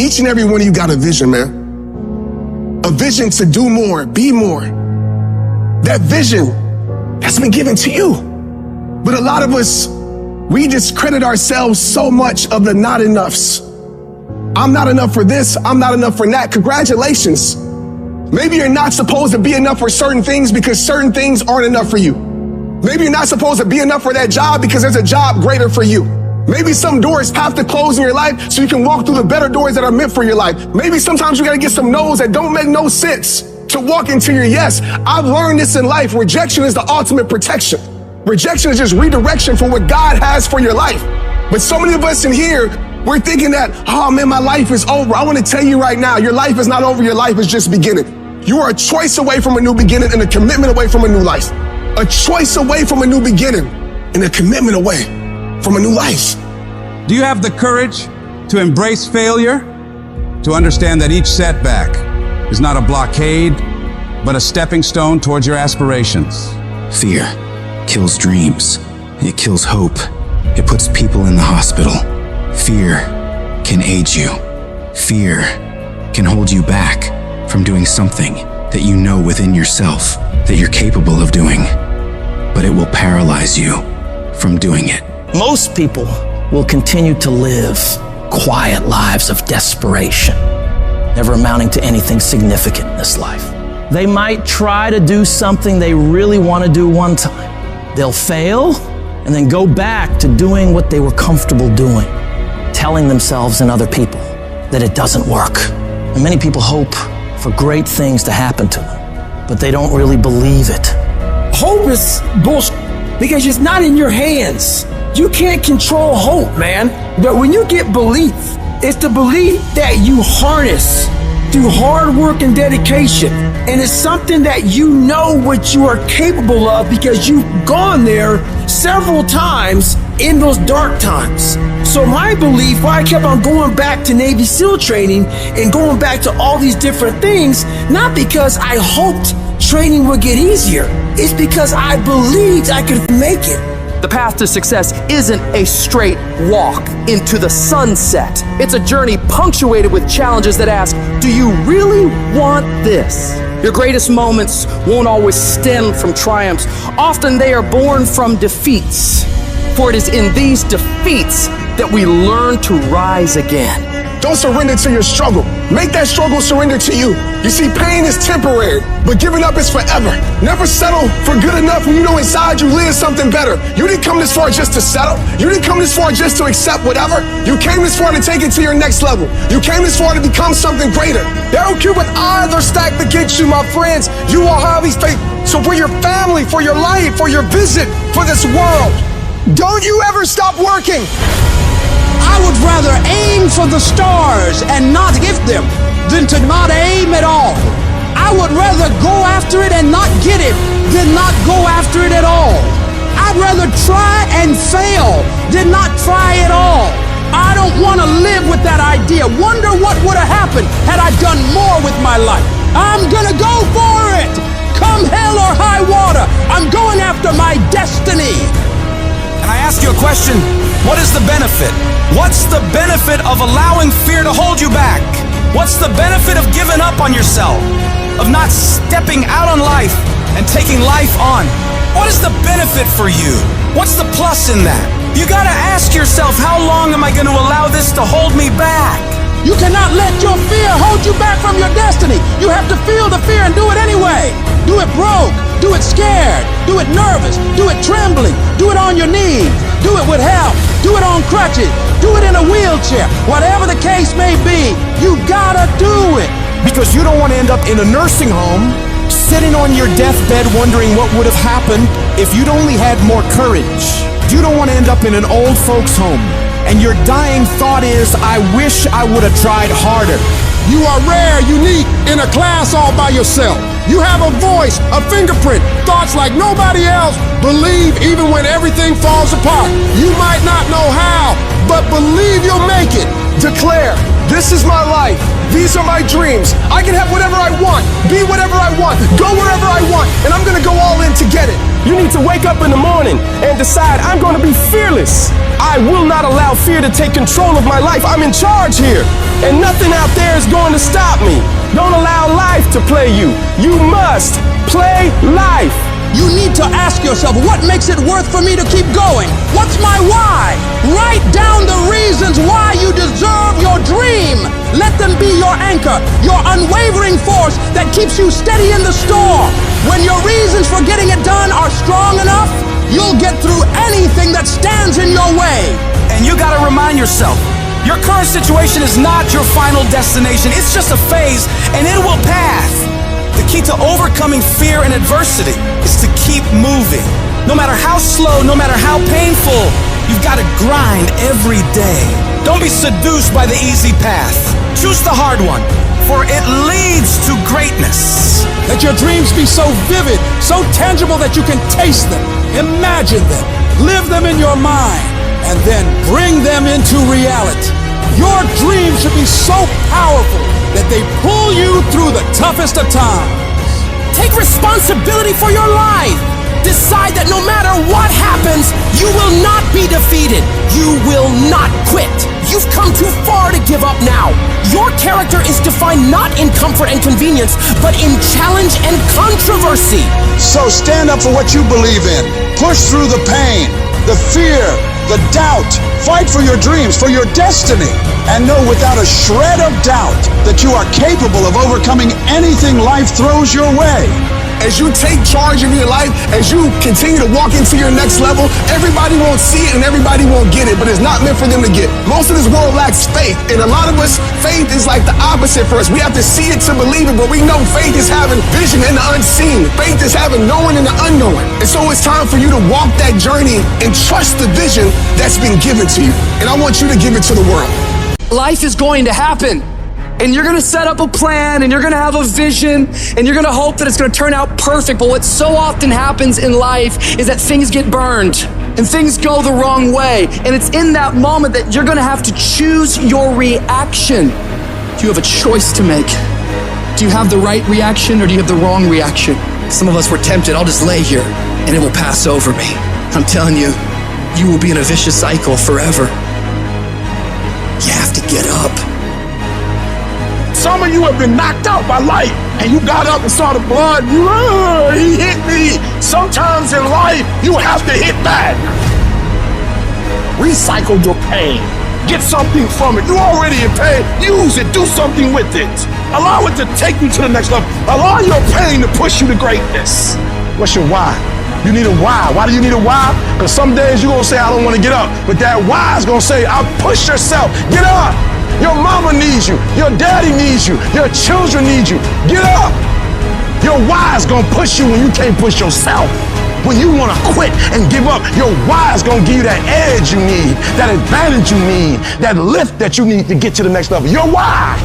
Each and every one of you got a vision, man. A vision to do more, be more. That vision has been given to you. But a lot of us, we discredit ourselves so much of the not enoughs. I'm not enough for this, I'm not enough for that. Congratulations. Maybe you're not supposed to be enough for certain things because certain things aren't enough for you. Maybe you're not supposed to be enough for that job because there's a job greater for you. Maybe some doors have to close in your life so you can walk through the better doors that are meant for your life. Maybe sometimes you gotta get some no's that don't make no sense to walk into your yes. I've learned this in life. Rejection is the ultimate protection. Rejection is just redirection for what God has for your life. But so many of us in here, we're thinking that, oh man, my life is over. I want to tell you right now, your life is not over. Your life is just beginning. You are a choice away from a new beginning and a commitment away from a new life. A choice away from a new beginning and a commitment away from a new life. Do you have the courage to embrace failure? To understand that each setback is not a blockade, but a stepping stone towards your aspirations? Fear kills dreams. It kills hope. It puts people in the hospital. Fear can age you. Fear can hold you back from doing something that you know within yourself that you're capable of doing, but it will paralyze you from doing it. Most people will continue to live quiet lives of desperation, never amounting to anything significant in this life. They might try to do something they really want to do one time. They'll fail and then go back to doing what they were comfortable doing, telling themselves and other people that it doesn't work. And many people hope for great things to happen to them, but they don't really believe it. Hope is bullshit because it's not in your hands. You can't control hope, man. But when you get belief, it's the belief that you harness through hard work and dedication. And it's something that you know what you are capable of because you've gone there several times in those dark times. So my belief, why I kept on going back to Navy SEAL training and going back to all these different things, not because I hoped training would get easier. It's because I believed I could make it. The path to success isn't a straight walk into the sunset. It's a journey punctuated with challenges that ask, do you really want this? Your greatest moments won't always stem from triumphs. Often they are born from defeats. For it is in these defeats that we learn to rise again. Don't surrender to your struggle. Make that struggle surrender to you. You see, pain is temporary, but giving up is forever. Never settle for good enough when you know inside you live something better. You didn't come this far just to settle. You didn't come this far just to accept whatever. You came this far to take it to your next level. You came this far to become something greater. They don't care what odds are stacked against you, my friends. You will have these faith. So for your family, for your life, for your vision, for this world, don't you ever stop working. I would rather aim for the stars and not hit them than to not aim at all. I would rather go after it and not get it than not go after it at all. I'd rather try and fail than not try at all. I don't want to live with that idea. Wonder what would have happened had I done more with my life. I'm gonna go for it. Come hell or high water, I'm going after my destiny. And I ask you a question, what is the benefit? What's the benefit of allowing fear to hold you back? What's the benefit of giving up on yourself? Of not stepping out on life and taking life on? What is the benefit for you? What's the plus in that? You gotta ask yourself, how long am I gonna allow this to hold me back? You cannot let your fear hold you back from your destiny. You have to feel the fear and do it anyway. Do it broke, do it scared, do it nervous, do it trembling, do it on your knees, do it with help, do it on crutches, do it in a wheelchair. Whatever the case may be, you gotta do it. Because you don't want to end up in a nursing home, sitting on your deathbed wondering what would have happened if you'd only had more courage. You don't want to end up in an old folks home, and your dying thought is, I wish I would have tried harder. You are rare, unique, in a class all by yourself. You have a voice, a fingerprint, thoughts like nobody else. Believe even when everything falls apart. You might not know how, but believe you'll make it. Declare, This is my life. These are my dreams. I can have whatever I want, be whatever I want, go wherever I want, and I'm gonna go all in to get it. You need to wake up in the morning and decide I'm gonna be fearless. I will not allow fear to take control of my life. I'm in charge here, and nothing out there is going to stop me. Don't allow life to play you. You must play life. You need to ask yourself, what makes it worth for me to keep going? What's my why? Write down the reasons why you deserve your dream. Let them be your anchor, your unwavering force that keeps you steady in the storm. When your reasons for getting it done are strong enough, you'll get through anything that stands in your way. And you gotta remind yourself, your current situation is not your final destination. It's just a phase, and it will pass. The key to overcoming fear and adversity is to keep moving. No matter how slow, no matter how painful, you've got to grind every day. Don't be seduced by the easy path. Choose the hard one, for it leads to greatness. Let your dreams be so vivid, so tangible that you can taste them, imagine them, live them in your mind, and then bring them into reality. Your dreams should be so powerful that they pull you through the toughest of times. Take responsibility for your life. Decide that no matter what happens, you will not be defeated. You will not quit. You've come too far to give up now. Your character is defined not in comfort and convenience, but in challenge and controversy. So stand up for what you believe in. Push through the pain, the fear, the doubt. Fight for your dreams, for your destiny. And know without a shred of doubt that you are capable of overcoming anything life throws your way. As you take charge of your life, as you continue to walk into your next level, everybody won't see it and everybody won't get it, but it's not meant for them to get. Most of this world lacks faith, and a lot of us, faith is like the opposite for us. We have to see it to believe it, but we know faith is having vision in the unseen. Faith is having knowing in the unknown. And so it's time for you to walk that journey and trust the vision that's been given to you. And I want you to give it to the world. Life is going to happen. And you're gonna set up a plan, and you're gonna have a vision, and you're gonna hope that it's gonna turn out perfect. But what so often happens in life is that things get burned, and things go the wrong way. And it's in that moment that you're gonna have to choose your reaction. You have a choice to make. Do you have the right reaction, or do you have the wrong reaction? Some of us were tempted, I'll just lay here, and it will pass over me. I'm telling you, you will be in a vicious cycle forever. You have to get up. Some of you have been knocked out by life, and you got up and saw the blood. He hit me. Sometimes in life, you have to hit back. Recycle your pain. Get something from it. You already in pain. Use it. Do something with it. Allow it to take you to the next level. Allow your pain to push you to greatness. What's your why? You need a why. Why do you need a why? Because some days you're going to say, I don't want to get up. But that why is going to say, I'll push yourself. Get up. Your mama needs you. Your daddy needs you. Your children need you. Get up. Your why is going to push you when you can't push yourself. When you want to quit and give up, your why is going to give you that edge you need, that advantage you need, that lift that you need to get to the next level. Your why.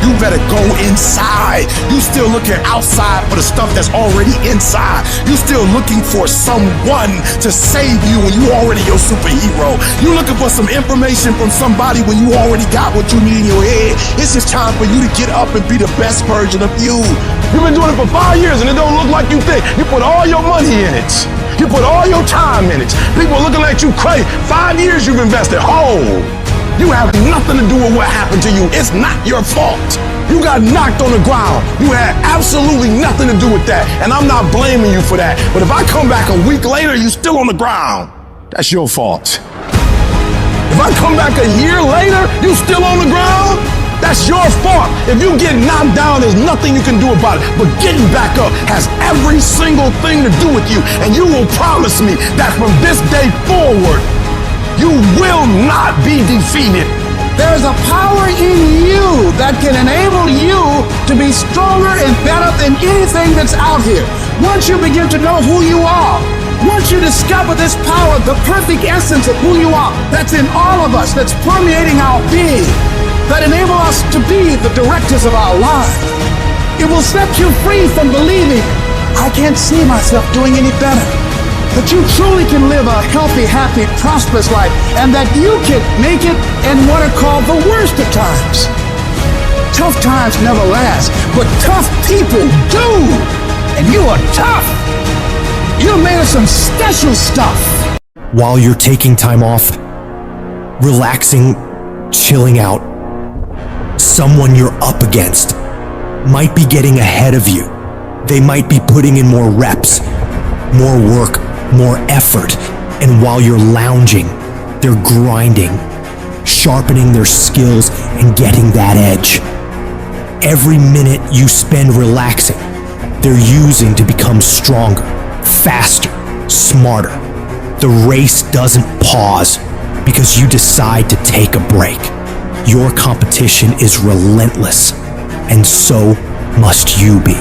You better go inside. You still looking outside for the stuff that's already inside. You still looking for someone to save you when you already your superhero. You looking for some information from somebody when you already got what you need in your head. It's just time for you to get up and be the best version of you. You've been doing it for 5 years and it don't look like you think. You put all your money in it. You put all your time in it. People are looking at you crazy. 5 years you've invested whole. You have nothing to do with what happened to you. It's not your fault. You got knocked on the ground. You had absolutely nothing to do with that. And I'm not blaming you for that. But if I come back a week later, you still on the ground, that's your fault. If I come back a year later, you still on the ground, that's your fault. If you get knocked down, there's nothing you can do about it. But getting back up has every single thing to do with you. And you will promise me that from this day forward, you will not be defeated. There's a power in you that can enable you to be stronger and better than anything that's out here. Once you begin to know who you are, once you discover this power, the perfect essence of who you are, that's in all of us, that's permeating our being, that enable us to be the directors of our lives. It will set you free from believing, I can't see myself doing any better. that you truly can live a healthy, happy, prosperous life, and that you can make it in what are called the worst of times. Tough times never last, but tough people do. And you are tough. You're made of some special stuff. While you're taking time off, relaxing, chilling out, someone you're up against might be getting ahead of you. They might be putting in more reps, more work, more effort. And while you're lounging, they're grinding, sharpening their skills and getting that edge. Every minute you spend relaxing, they're using to become stronger, faster, smarter. The race doesn't pause because you decide to take a break. Your competition is relentless, and so must you be.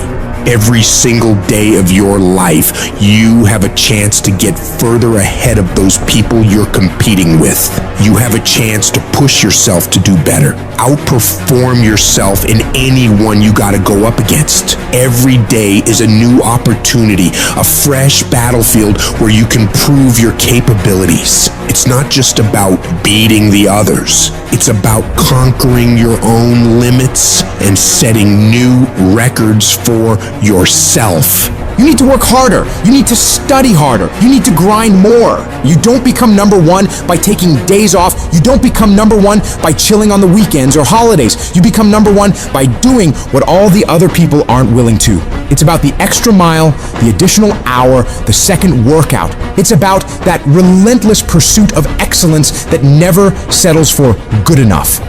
Every single day of your life, you have a chance to get further ahead of those people you're competing with. You have a chance to push yourself to do better. Outperform yourself in anyone you gotta go up against. Every day is a new opportunity, a fresh battlefield where you can prove your capabilities. It's not just about beating the others. It's about conquering your own limits and setting new records for yourself. You need to work harder. You need to study harder. You need to grind more. You don't become number one by taking days off. You don't become number one by chilling on the weekends or holidays. You become number one by doing what all the other people aren't willing to. It's about the extra mile, the additional hour, the second workout. It's about that relentless pursuit of excellence that never settles for good enough.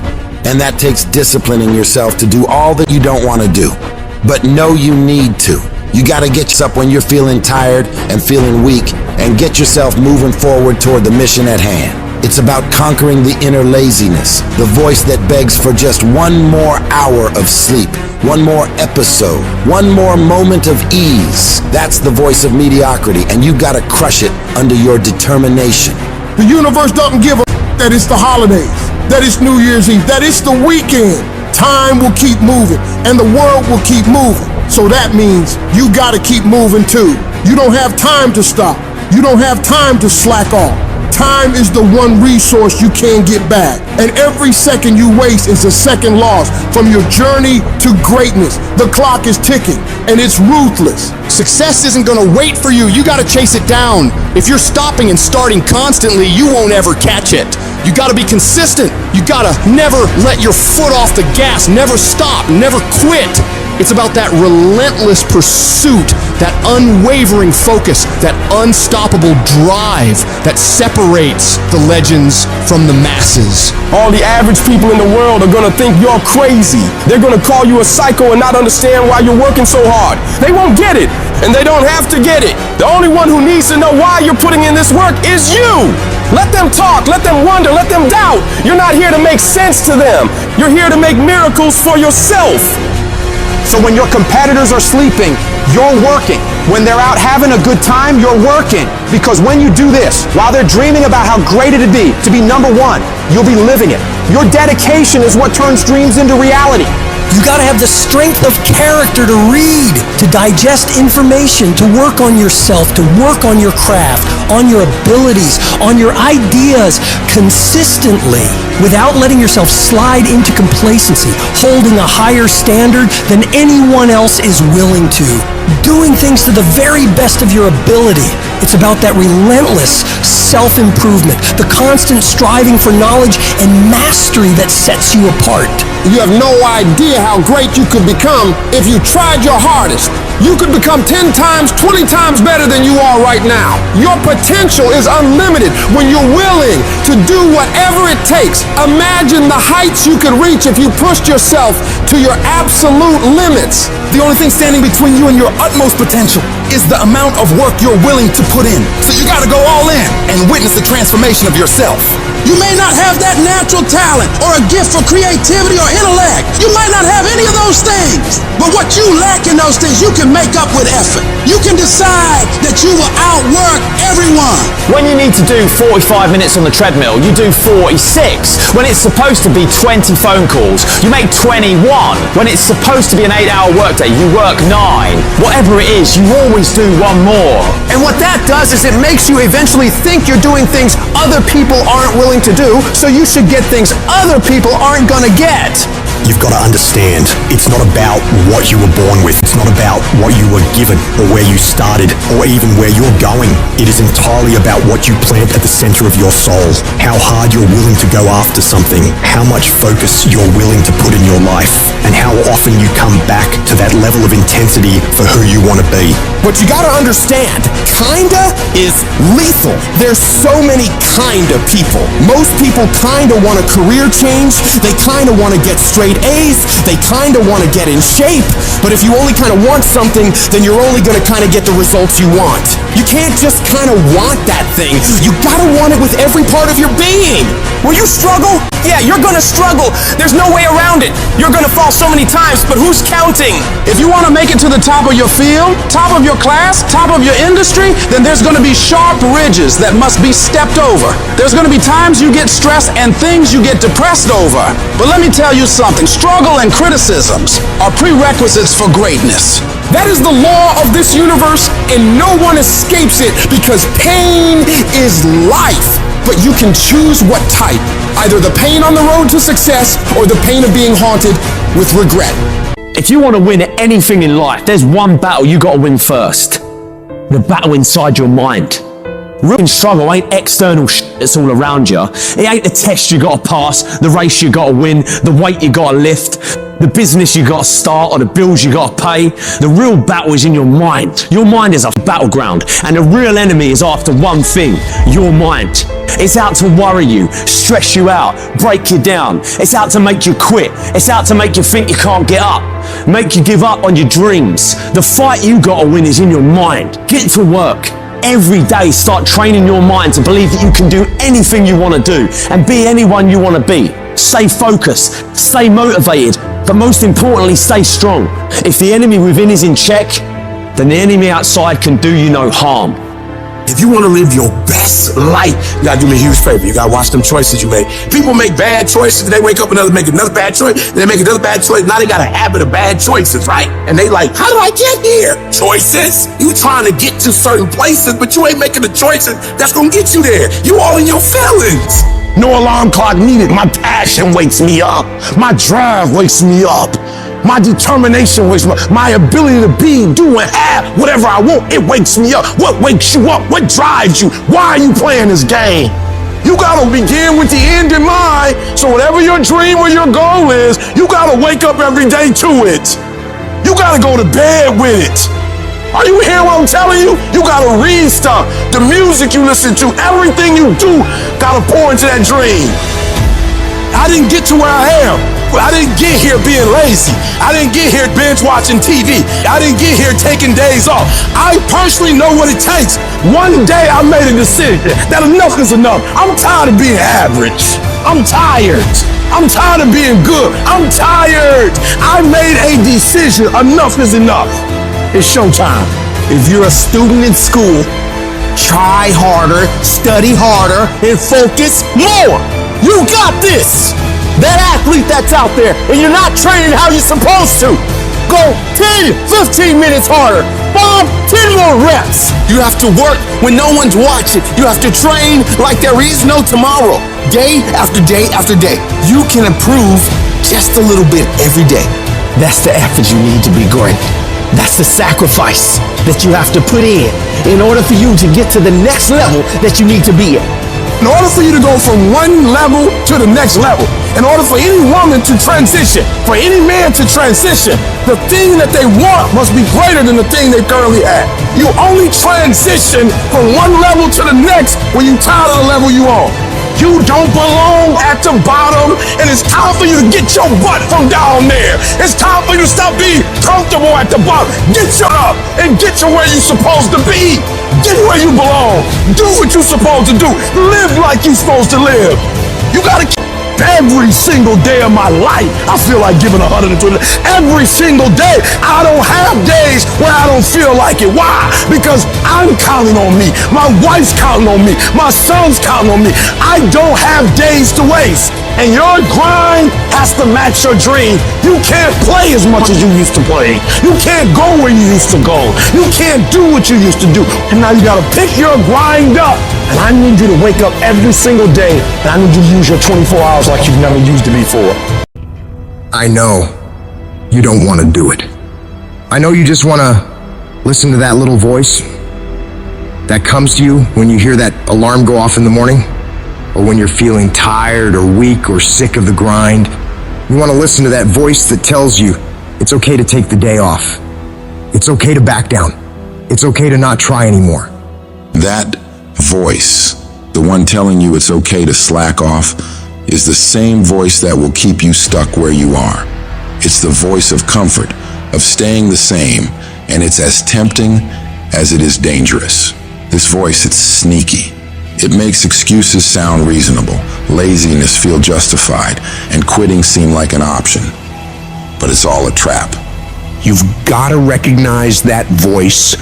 And that takes disciplining yourself to do all that you don't want to do, but know you need to. You gotta get yourself up when you're feeling tired and feeling weak and get yourself moving forward toward the mission at hand. It's about conquering the inner laziness, the voice that begs for just one more hour of sleep, one more episode, one more moment of ease. That's the voice of mediocrity, and you gotta crush it under your determination. The universe doesn't give a that it's the holidays, that it's New Year's Eve, that it's the weekend. Time will keep moving, and the world will keep moving. So that means you gotta keep moving too. You don't have time to stop. You don't have time to slack off. Time is the one resource you can't get back. And every second you waste is a second loss from your journey to greatness. The clock is ticking, and it's ruthless. Success isn't gonna wait for you. You gotta chase it down. If you're stopping and starting constantly, you won't ever catch it. You gotta be consistent. You gotta never let your foot off the gas, never stop, never quit. It's about that relentless pursuit, that unwavering focus, that unstoppable drive that separates the legends from the masses. All the average people in the world are gonna think you're crazy. They're gonna call you a psycho and not understand why you're working so hard. They won't get it, and they don't have to get it. The only one who needs to know why you're putting in this work is you. Let them talk, let them wonder, let them doubt. You're not here to make sense to them. You're here to make miracles for yourself. So when your competitors are sleeping, you're working. When they're out having a good time, you're working. Because when you do this, while they're dreaming about how great it'd be to be number one, you'll be living it. Your dedication is what turns dreams into reality. You gotta have the strength of character to read, to digest information, to work on yourself, to work on your craft, on your abilities, on your ideas consistently, without letting yourself slide into complacency, holding a higher standard than anyone else is willing to, doing things to the very best of your ability. It's about that relentless self-improvement, the constant striving for knowledge and mastery that sets you apart. You have no idea how great you could become if you tried your hardest. You could become 10 times, 20 times better than you are right now. Your potential is unlimited when you're willing to do whatever it takes. Imagine the heights you could reach if you pushed yourself to your absolute limits. The only thing standing between you and your utmost potential is the amount of work you're willing to put in. So you gotta go all in and witness the transformation of yourself. You may not have that natural talent or a gift for creativity or intellect. You might not have any of those things. But what you lack in those things, you can make up with effort. You can decide that you will outwork everyone. When you need to do 45 minutes on the treadmill, you do 46. When it's supposed to be 20 phone calls, you make 21. When it's supposed to be an 8-hour workday, you work 9. whatever it is, you always do one more. And what that does is it makes you eventually think you're doing things other people aren't willing to do, so you should get things other people aren't gonna get. You've got to understand, it's not about what you were born with. It's not about what you were given or where you started or even where you're going. It is entirely about what you plant at the center of your soul, how hard you're willing to go after something, how much focus you're willing to put in your life, and how often you come back to that level of intensity for who you want to be. But you gotta understand, kinda is lethal. There's so many kinda people. Most people kinda want a career change, they kinda want to get straight A's, they kinda want to get in shape, but if you only kinda want something, then you're only gonna kinda get the results you want. You can't just kinda want that thing, you gotta want it with every part of your being. Will you struggle? Yeah, you're gonna struggle. There's no way around it. You're gonna fall so many times, but who's counting? If you want to make it to the top of your field, top of your class, top of your industry, then there's going to be sharp ridges that must be stepped over. There's going to be times you get stressed and things you get depressed over. But let me tell you something, struggle and criticisms are prerequisites for greatness. That is the law of this universe, and no one escapes it because pain is life. But you can choose what type, either the pain on the road to success or the pain of being haunted with regret. If you want to win at anything in life, there's one battle you got to win first. The battle inside your mind. Real struggle ain't external shit that's all around you. It ain't the test you got to pass, the race you got to win, the weight you got to lift, the business you got to start, or the bills you got to pay. The real battle is in your mind. Your mind is a battleground, and the real enemy is after one thing, your mind. It's out to worry you, stress you out, break you down. It's out to make you quit. It's out to make you think you can't get up, make you give up on your dreams. The fight you got to win is in your mind. Get to work. Every day start training your mind to believe that you can do anything you want to do and be anyone you want to be. Stay focused, stay motivated, but most importantly, stay strong. If the enemy within is in check, then the enemy outside can do you no harm. If you want to live your best life, you gotta do me a huge favor. You gotta watch them choices you make. People make bad choices, they wake up and make another bad choice, then they make another bad choice. Now they got a habit of bad choices, right? And they like, how did I get here? Choices. You trying to get to certain places, but you ain't making the choices that's gonna get you there. You all in your feelings. No alarm clock needed. My passion wakes me up. My drive wakes me up. My determination wakes me up. My ability to be, do, and have whatever I want, it wakes me up. What wakes you up? What drives you? Why are you playing this game? You gotta begin with the end in mind. So whatever your dream or your goal is, you gotta wake up every day to it. You gotta go to bed with it. Are you hearing what I'm telling you? You gotta read stuff. The music you listen to, everything you do, gotta pour into that dream. I didn't get to where I am. I didn't get here being lazy. I didn't get here binge watching TV. I didn't get here taking days off. I personally know what it takes. One day I made a decision that enough is enough. I'm tired of being average. I'm tired. I'm tired of being good. I'm tired. I made a decision. Enough is enough. It's showtime. If you're a student in school, try harder, study harder, and focus more. You got this. That athlete that's out there, and you're not training how you're supposed to. Go 10, 15 minutes harder. 5, 10 more reps. You have to work when no one's watching. You have to train like there is no tomorrow. Day after day after day. You can improve just a little bit every day. That's the effort you need to be great. That's the sacrifice that you have to put in order for you to get to the next level that you need to be at. In order for you to go from one level to the next level, in order for any woman to transition, for any man to transition, the thing that they want must be greater than the thing they currently have. You only transition from one level to the next when you're tired of the level you on. You don't belong at the bottom, and it's time for you to get your butt from down there. It's time for you to stop being comfortable at the bottom. Get your up and get to where you're supposed to be. Get where you belong. Do what you're supposed to do. Live like you're supposed to live. You gotta keep Every single day of my life, I feel like giving 120. Every single day, I don't have days where I don't feel like it. Why? Because I'm counting on me. My wife's counting on me. My son's counting on me. I don't have days to waste. And your grind has to match your dream. You can't play as much as you used to play. You can't go where you used to go. You can't do what you used to do. And now you gotta pick your grind up. And I need you to wake up every single day, and I need you to use your 24 hours like you've never used it before. I know you don't want to do it. I know you just want to listen to that little voice that comes to you when you hear that alarm go off in the morning, or when you're feeling tired or weak or sick of the grind. You want to listen to that voice that tells you it's okay to take the day off. It's okay to back down. It's okay to not try anymore. That voice, the one telling you it's okay to slack off, is the same voice that will keep you stuck where you are. It's the voice of comfort, of staying the same, and it's as tempting as it is dangerous. This voice, it's sneaky. It makes excuses sound reasonable, laziness feel justified, and quitting seem like an option. But it's all a trap. You've got to recognize that voice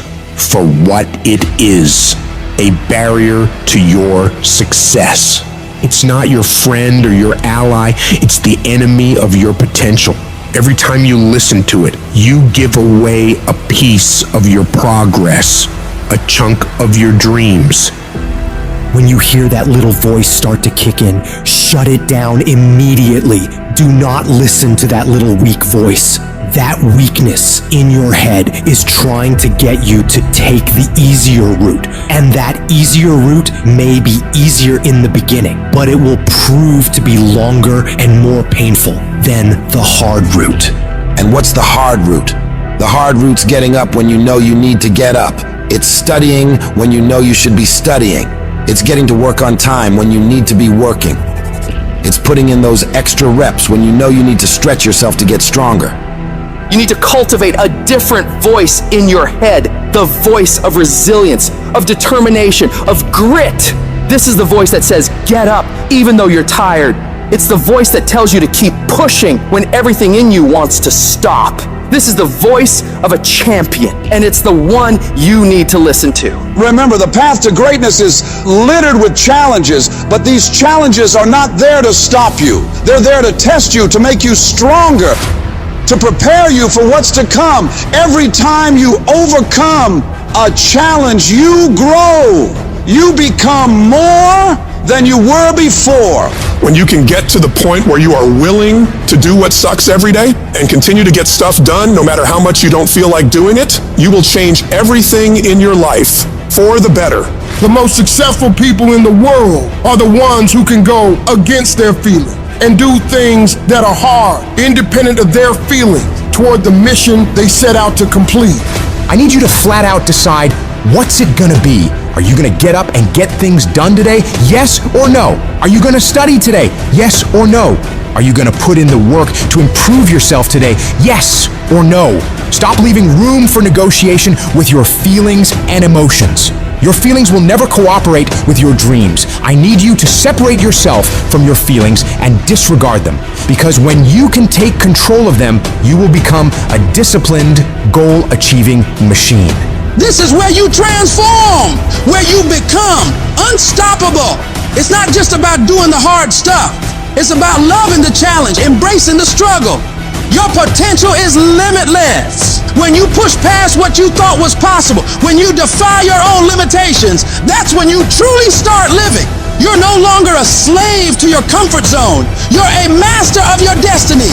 for what it is. A barrier to your success. It's not your friend or your ally, it's the enemy of your potential. Every time you listen to it, you give away a piece of your progress, a chunk of your dreams. When you hear that little voice start to kick in, shut it down immediately. Do not listen to that little weak voice. That weakness in your head is trying to get you to take the easier route. And that easier route may be easier in the beginning, but it will prove to be longer and more painful than the hard route. And what's the hard route? The hard route's getting up when you know you need to get up. It's studying when you know you should be studying. It's getting to work on time when you need to be working. It's putting in those extra reps when you know you need to stretch yourself to get stronger. You need to cultivate a different voice in your head, the voice of resilience, of determination, of grit. This is the voice that says, get up, even though you're tired. It's the voice that tells you to keep pushing when everything in you wants to stop. This is the voice of a champion, and it's the one you need to listen to. Remember, the path to greatness is littered with challenges, but these challenges are not there to stop you. They're there to test you, to make you stronger, to prepare you for what's to come. Every time you overcome a challenge, you grow. You become more than you were before. When you can get to the point where you are willing to do what sucks every day and continue to get stuff done no matter how much you don't feel like doing it, you will change everything in your life for the better. The most successful people in the world are the ones who can go against their feelings and do things that are hard, independent of their feelings, toward the mission they set out to complete. I need you to flat out decide, what's it gonna be? Are you gonna get up and get things done today? Yes or no? Are you gonna study today? Yes or no? Are you gonna put in the work to improve yourself today? Yes or no? Stop leaving room for negotiation with your feelings and emotions. Your feelings will never cooperate with your dreams. I need you to separate yourself from your feelings and disregard them. Because when you can take control of them, you will become a disciplined, goal-achieving machine. This is where you transform, where you become unstoppable. It's not just about doing the hard stuff. It's about loving the challenge, embracing the struggle. Your potential is limitless. When you push past what you thought was possible, when you defy your own limitations, that's when you truly start living. You're no longer a slave to your comfort zone. You're a master of your destiny.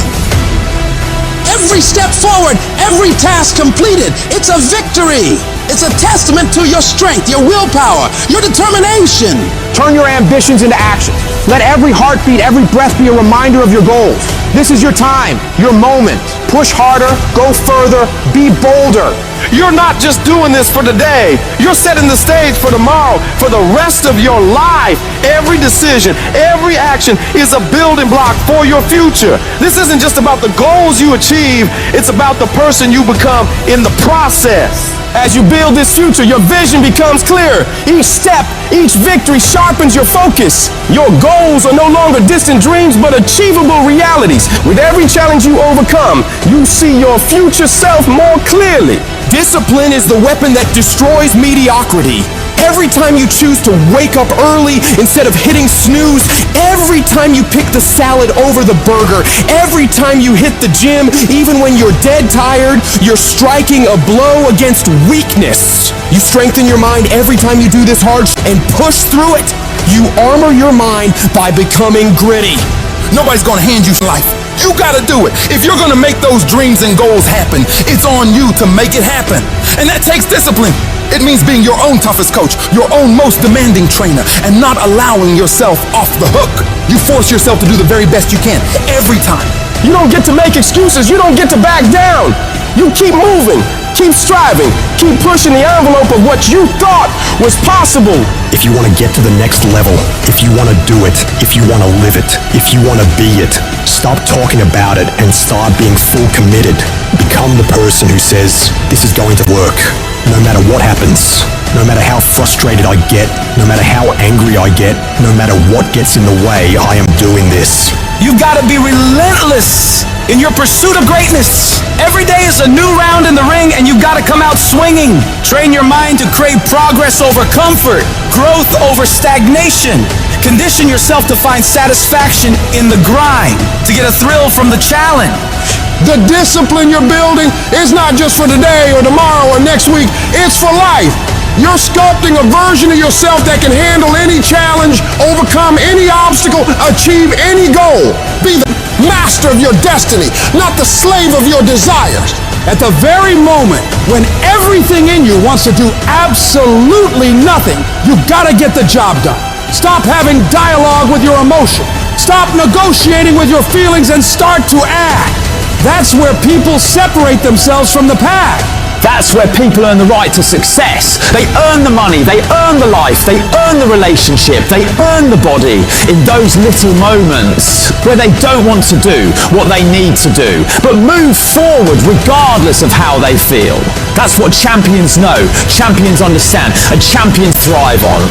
Every step forward, every task completed, it's a victory. It's a testament to your strength, your willpower, your determination. Turn your ambitions into action. Let every heartbeat, every breath be a reminder of your goals. This is your time, your moment. Push harder, go further, be bolder. You're not just doing this for today. You're setting the stage for tomorrow, for the rest of your life. Every decision, every action is a building block for your future. This isn't just about the goals you achieve. It's about the person person you become in the process. As you build this future, your vision becomes clearer. Each step, each victory sharpens your focus. Your goals are no longer distant dreams, but achievable realities. With every challenge you overcome, you see your future self more clearly. Discipline is the weapon that destroys mediocrity. Every time you choose to wake up early instead of hitting snooze, every time you pick the salad over the burger, every time you hit the gym, even when you're dead tired, you're striking a blow against weakness. You strengthen your mind every time you do this hard and push through it. You armor your mind by becoming gritty. Nobody's gonna hand you life. You gotta do it. If you're gonna make those dreams and goals happen, it's on you to make it happen. And that takes discipline. It means being your own toughest coach, your own most demanding trainer, and not allowing yourself off the hook. You force yourself to do the very best you can, every time. You don't get to make excuses. You don't get to back down. You keep moving, keep striving, keep pushing the envelope of what you thought was possible. If you want to get to the next level, if you want to do it, if you want to live it, if you want to be it, stop talking about it and start being full committed. Become the person who says, this is going to work. No matter what happens, no matter how frustrated I get, no matter how angry I get, no matter what gets in the way, I am doing this. You've got to be relentless in your pursuit of greatness. Every day is a new round in the ring, and you've got to come out swinging. Train your mind to crave progress over comfort, growth over stagnation. Condition yourself to find satisfaction in the grind, to get a thrill from the challenge. The discipline you're building is not just for today or tomorrow or next week, it's for life. You're sculpting a version of yourself that can handle any challenge, overcome any obstacle, achieve any goal. Be the master of your destiny, not the slave of your desires. At the very moment when everything in you wants to do absolutely nothing, you've got to get the job done. Stop having dialogue with your emotion. Stop negotiating with your feelings and start to act. That's where people separate themselves from the pack. That's where people earn the right to success. They earn the money, they earn the life, they earn the relationship, they earn the body in those little moments where they don't want to do what they need to do, but move forward regardless of how they feel. That's what champions know, champions understand, and champions thrive on.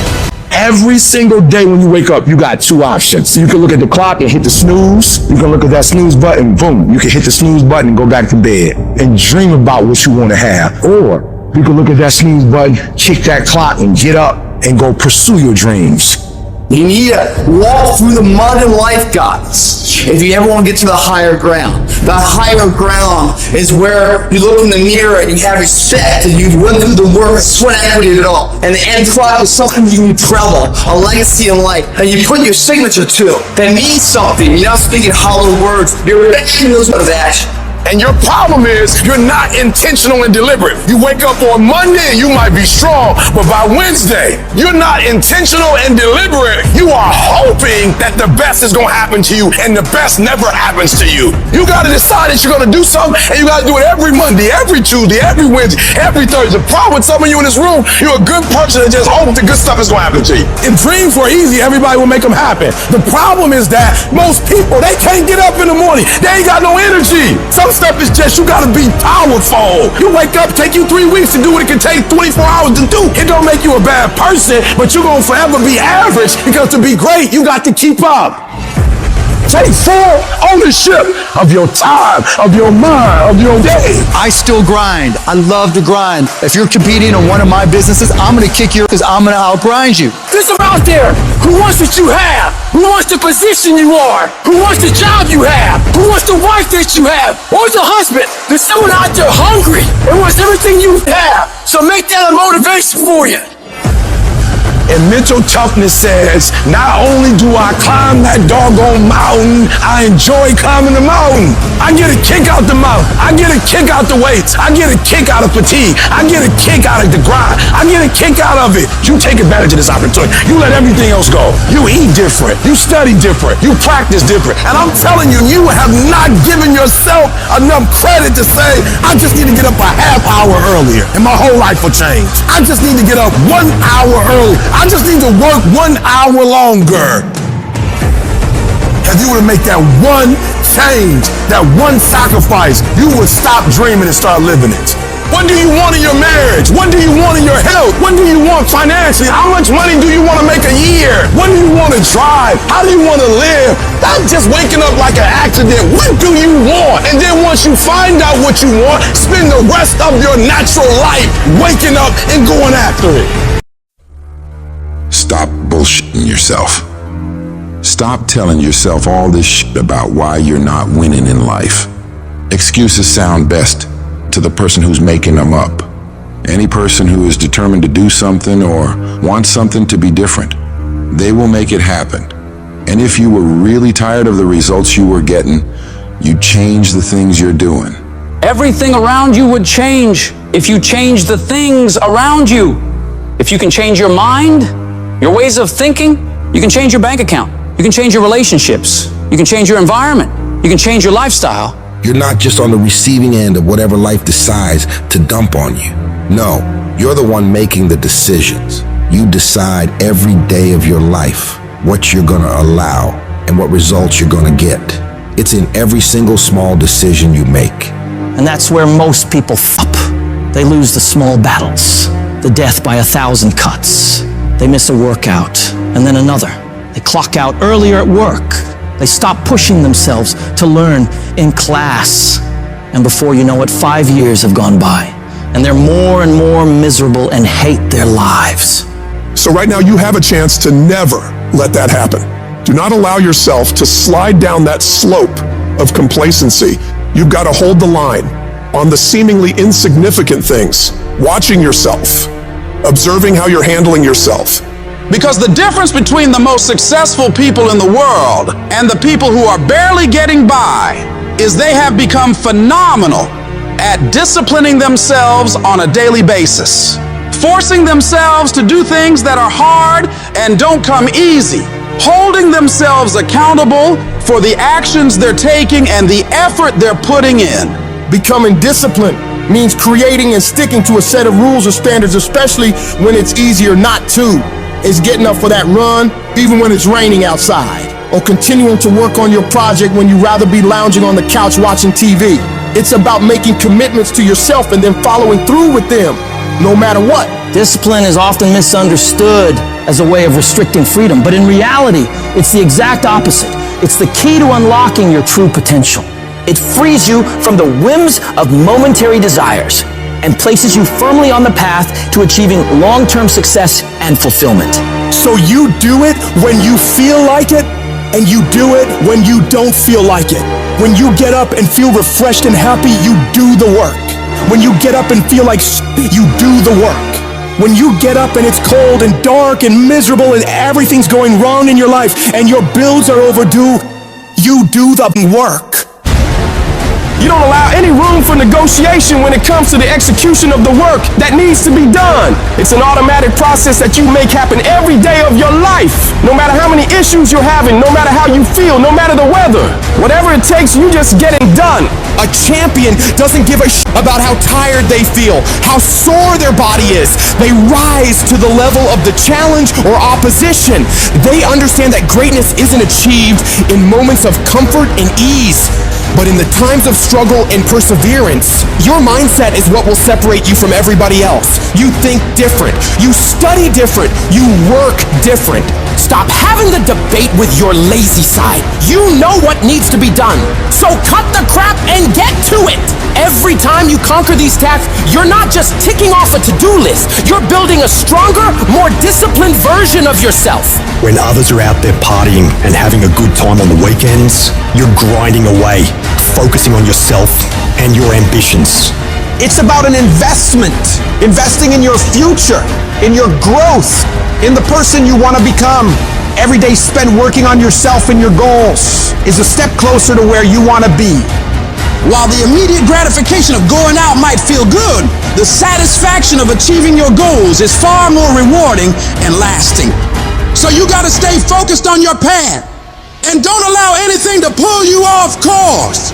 Every single day when you wake up, you got two options. You can look at the clock and hit the snooze. You can look at that snooze button, boom. You can hit the snooze button and go back to bed and dream about what you want to have. Or you can look at that snooze button, kick that clock and get up and go pursue your dreams. You need to walk through the mud in life, guys, if you ever want to get to the higher ground. The higher ground is where you look in the mirror and you have respect and you run through the work, sweat equity at all. And the end product is something you can travel, a legacy in life, and you put your signature to. That means something. You're not speaking hollow words. You're making those words action. And your problem is you're not intentional and deliberate. You wake up on Monday and you might be strong, but by Wednesday, you're not intentional and deliberate. You are hoping that the best is going to happen to you, and the best never happens to you. You got to decide that you're going to do something, and you got to do it every Monday, every Tuesday, every Wednesday, every Thursday. The problem with some of you in this room, you're a good person that just hopes the good stuff is going to happen to you. If dreams were easy, everybody would make them happen. The problem is that most people, they can't get up in the morning. They ain't got no energy. Some stuff is just, you gotta be powerful. You wake up, take you 3 weeks to do what it can take 24 hours to do. It don't make you a bad person, but you're gonna forever be average, because to be great, you got to keep up. Take full ownership of your time, of your mind, of your day. I still grind. I love to grind. If you're competing in one of my businesses, I'm going to kick you because I'm going to outgrind you. There's some out there who wants what you have, who wants the position you are, who wants the job you have, who wants the wife that you have, or the husband. There's someone out there hungry and wants everything you have. So make that a motivation for you. And mental toughness says, not only do I climb that doggone mountain, I enjoy climbing the mountain. I get a kick out the mountain. I get a kick out the weights. I get a kick out of fatigue. I get a kick out of the grind. I get a kick out of it. You take advantage of this opportunity. You let everything else go. You eat different. You study different. You practice different. And I'm telling you, you have not given yourself enough credit to say, I just need to get up a half hour earlier and my whole life will change. I just need to get up 1 hour earlier. I just need to work 1 hour longer. If you were to make that one change, that one sacrifice, you would stop dreaming and start living it. What do you want in your marriage? What do you want in your health? What do you want financially? How much money do you want to make a year? What do you want to drive? How do you want to live? Not just waking up like an accident. What do you want? And then once you find out what you want, spend the rest of your natural life waking up and going after it. Stop bullshitting yourself. Stop telling yourself all this shit about why you're not winning in life. Excuses sound best to the person who's making them up. Any person who is determined to do something or wants something to be different, they will make it happen. And if you were really tired of the results you were getting, you'd change the things you're doing. Everything around you would change if you change the things around you. If you can change your mind, your ways of thinking, you can change your bank account. You can change your relationships. You can change your environment. You can change your lifestyle. You're not just on the receiving end of whatever life decides to dump on you. No, you're the one making the decisions. You decide every day of your life what you're gonna allow and what results you're gonna get. It's in every single small decision you make. And that's where most people f up. They lose the small battles, the death by 1,000 cuts. They miss a workout, and then another. They clock out earlier at work. They stop pushing themselves to learn in class. And before you know it, 5 years have gone by, and they're more and more miserable and hate their lives. So right now you have a chance to never let that happen. Do not allow yourself to slide down that slope of complacency. You've got to hold the line on the seemingly insignificant things, watching yourself, observing how you're handling yourself. Because the difference between the most successful people in the world and the people who are barely getting by is they have become phenomenal at disciplining themselves on a daily basis, forcing themselves to do things that are hard and don't come easy, holding themselves accountable for the actions they're taking and the effort they're putting in. Becoming disciplined means creating and sticking to a set of rules or standards, especially when it's easier not to. It's getting up for that run, even when it's raining outside, or continuing to work on your project when you'd rather be lounging on the couch watching TV. It's about making commitments to yourself and then following through with them, no matter what. Discipline is often misunderstood as a way of restricting freedom, but in reality, it's the exact opposite. It's the key to unlocking your true potential. It frees you from the whims of momentary desires and places you firmly on the path to achieving long-term success and fulfillment. So you do it when you feel like it, and you do it when you don't feel like it. When you get up and feel refreshed and happy, you do the work. When you get up and feel like you do the work. When you get up and it's cold and dark and miserable and everything's going wrong in your life and your bills are overdue, you do the work. You don't allow any room for negotiation when it comes to the execution of the work that needs to be done. It's an automatic process that you make happen every day of your life. No matter how many issues you're having, no matter how you feel, no matter the weather. Whatever it takes, you just get it done. A champion doesn't give a shit about how tired they feel, how sore their body is. They rise to the level of the challenge or opposition. They understand that greatness isn't achieved in moments of comfort and ease, but in the times of struggle and perseverance. Your mindset is what will separate you from everybody else. You think different. You study different. You work different. Stop having the debate with your lazy side. You know what needs to be done. So cut the crap and get to it. Every time you conquer these tasks, you're not just ticking off a to-do list. You're building a stronger, more disciplined version of yourself. When others are out there partying and having a good time on the weekends, you're grinding away, focusing on yourself and your ambitions. It's about an investment. Investing in your future, in your growth, in the person you want to become. Every day spent working on yourself and your goals is a step closer to where you want to be. While the immediate gratification of going out might feel good, the satisfaction of achieving your goals is far more rewarding and lasting. So you gotta stay focused on your path and don't allow anything to pull you off course.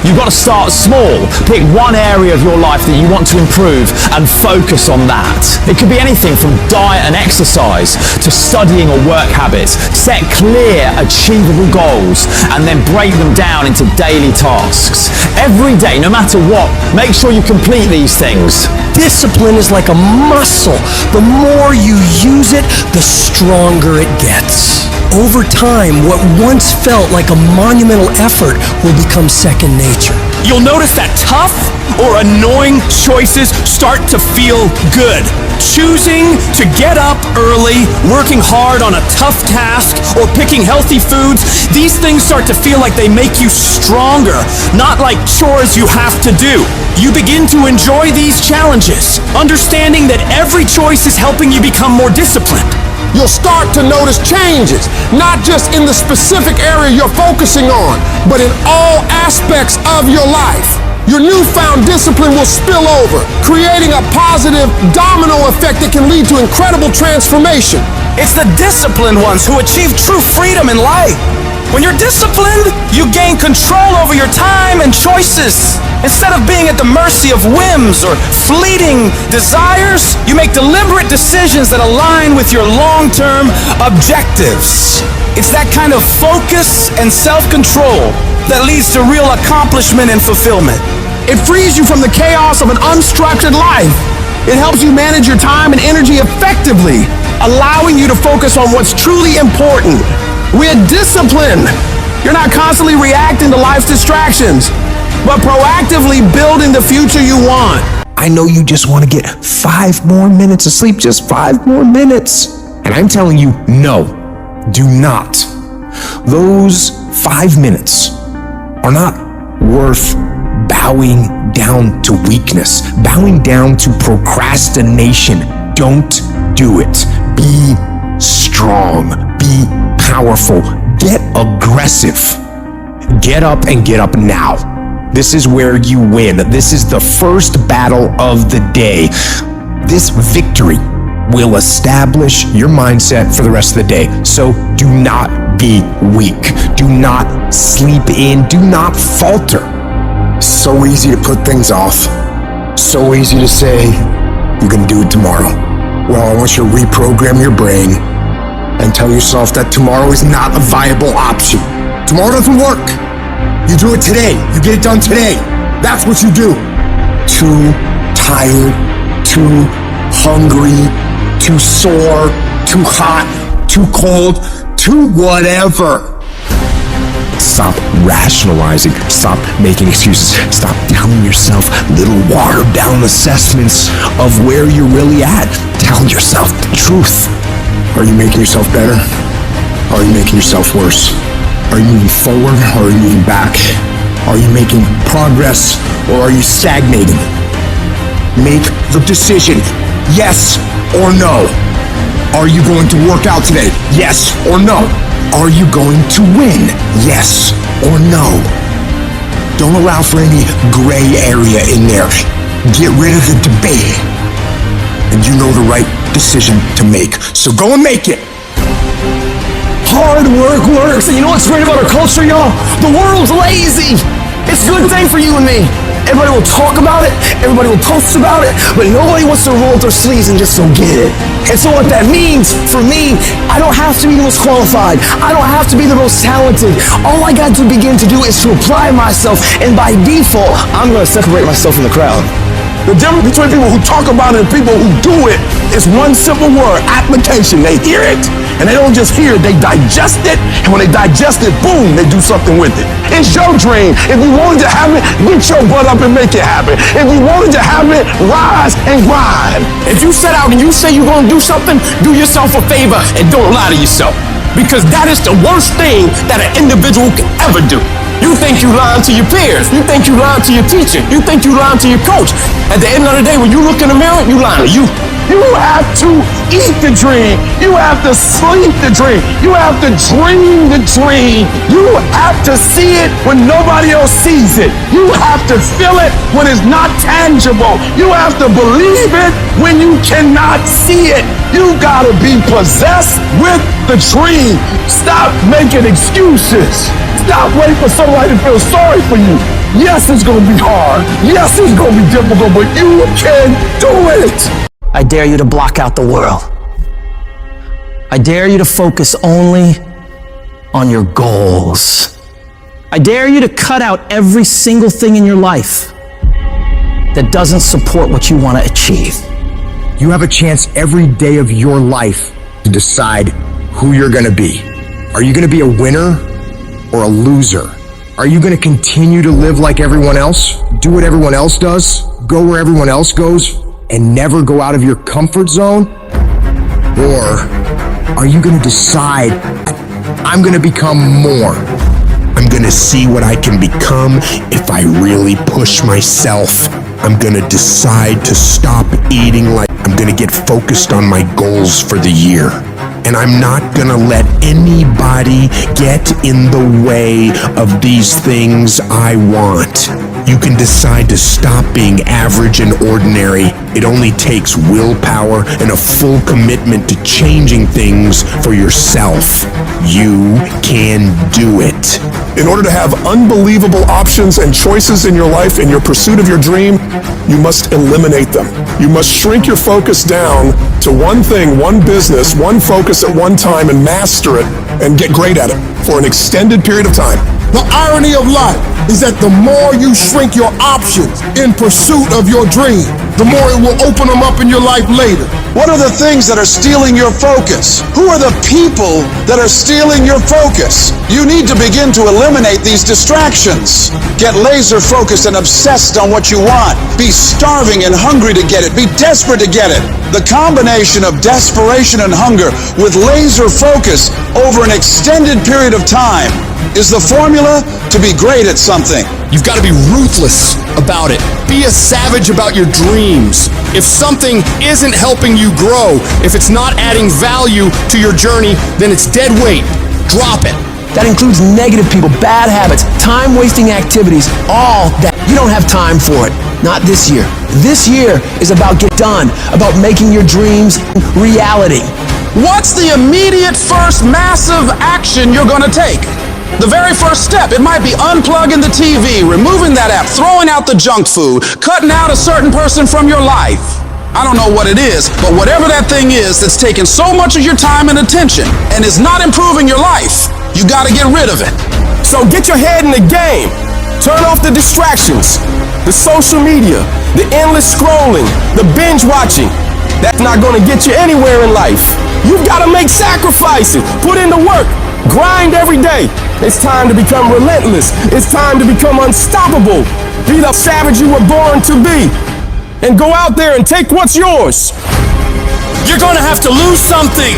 You've got to start small. Pick one area of your life that you want to improve and focus on that. It could be anything from diet and exercise to studying or work habits. Set clear, achievable goals and then break them down into daily tasks. Every day, no matter what, make sure you complete these things. Discipline is like a muscle. The more you use it, the stronger it gets. Over time, what once felt like a monumental effort will become second nature. You'll notice that tough or annoying choices start to feel good. Choosing to get up early, working hard on a tough task, or picking healthy foods, these things start to feel like they make you stronger, not like chores you have to do. You begin to enjoy these challenges, understanding that every choice is helping you become more disciplined. You'll start to notice changes, not just in the specific area you're focusing on, but in all aspects of your life. Your newfound discipline will spill over, creating a positive domino effect that can lead to incredible transformation. It's the disciplined ones who achieve true freedom in life. When you're disciplined, you gain control over your time and choices. Instead of being at the mercy of whims or fleeting desires, you make deliberate decisions that align with your long-term objectives. It's that kind of focus and self-control that leads to real accomplishment and fulfillment. It frees you from the chaos of an unstructured life. It helps you manage your time and energy effectively, allowing you to focus on what's truly important. We're disciplined. You're not constantly reacting to life's distractions, but proactively building the future you want. I know you just want to get 5 more minutes of sleep, just 5 more minutes. And I'm telling you, no, do not. Those 5 minutes are not worth bowing down to weakness, bowing down to procrastination. Don't do it. Be strong. Be powerful. Get aggressive. Get up and get up now. This is where you win. This is the first battle of the day. This victory will establish your mindset for the rest of the day. So do not be weak. Do not sleep in. Do not falter. So easy to put things off. So easy to say, you're gonna do it tomorrow. Well, I want you to reprogram your brain and tell yourself that tomorrow is not a viable option. Tomorrow doesn't work. You do it today. You get it done today. That's what you do. Too tired, too hungry, too sore, too hot, too cold, too whatever. Stop rationalizing. Stop making excuses. Stop telling yourself little watered-down assessments of where you're really at. Tell yourself the truth. Are you making yourself better? Or are you making yourself worse? Are you moving forward or are you moving back? Are you making progress or are you stagnating? Make the decision, yes or no. Are you going to work out today? Yes or no. Are you going to win? Yes or no. Don't allow for any gray area in there. Get rid of the debate. And you know the right decision to make. So go and make it. Hard work works. And you know what's great about our culture, y'all? The world's lazy. It's a good thing for you and me. Everybody will talk about it. Everybody will post about it. But nobody wants to roll up their sleeves and just go get it. And so what that means for me, I don't have to be the most qualified. I don't have to be the most talented. All I got to begin to do is to apply myself. And by default, I'm going to separate myself from the crowd. The difference between people who talk about it and people who do it is one simple word: application. They hear it, and they don't just hear it, they digest it, and when they digest it, boom, they do something with it. It's your dream. If you wanted to have it, get your butt up and make it happen. If you wanted to have it, rise and grind. If you set out and you say you're going to do something, do yourself a favor and don't lie to yourself, because that is the worst thing that an individual can ever do. You think you lying to your peers. You think you lying to your teacher. You think you lying to your coach. At the end of the day, when you look in the mirror, you lying to you. You have to eat the dream. You have to sleep the dream. You have to dream the dream. You have to see it when nobody else sees it. You have to feel it when it's not tangible. You have to believe it when you cannot see it. You gotta be possessed with the dream. Stop making excuses. Stop waiting for somebody to feel sorry for you. Yes, it's gonna be hard. Yes, it's gonna be difficult, but you can do it. I dare you to block out the world. I dare you to focus only on your goals. I dare you to cut out every single thing in your life that doesn't support what you want to achieve. You have a chance every day of your life to decide who you're gonna be. Are you gonna be a winner or a loser? Are you gonna continue to live like everyone else? Do what everyone else does? Go where everyone else goes? And never go out of your comfort zone? Or are you gonna decide, I'm gonna become more? I'm gonna see what I can become if I really push myself. I'm gonna decide to stop eating like I'm gonna get focused on my goals for the year. And I'm not gonna let anybody get in the way of these things I want. You can decide to stop being average and ordinary. It only takes willpower and a full commitment to changing things for yourself. You can do it. In order to have unbelievable options and choices in your life, in your pursuit of your dream, you must eliminate them. You must shrink your focus down to one thing, one business, one focus at one time, and master it and get great at it for an extended period of time. The irony of life is that the more you shrink your options in pursuit of your dream, the more it will open them up in your life later. What are the things that are stealing your focus? Who are the people that are stealing your focus? You need to begin to eliminate these distractions. Get laser focused and obsessed on what you want. Be starving and hungry to get it. Be desperate to get it. The combination of desperation and hunger with laser focus over an extended period of time is the formula to be great at something. You've got to be ruthless about it. Be a savage about your dreams. If something isn't helping you grow, if it's not adding value to your journey, then it's dead weight. Drop it. That includes negative people, bad habits, time-wasting activities, all that. You don't have time for it. Not this year. This year is about get done, about making your dreams reality. What's the immediate first massive action you're going to take? The very first step, it might be unplugging the TV, removing that app, throwing out the junk food, cutting out a certain person from your life. I don't know what it is, but whatever that thing is that's taking so much of your time and attention and is not improving your life, you got to get rid of it. So get your head in the game. Turn off the distractions, the social media, the endless scrolling, the binge watching. That's not going to get you anywhere in life. You've got to make sacrifices, put in the work, grind every day. It's time to become relentless. It's time to become unstoppable. Be the savage you were born to be. And go out there and take what's yours. You're going to have to lose something.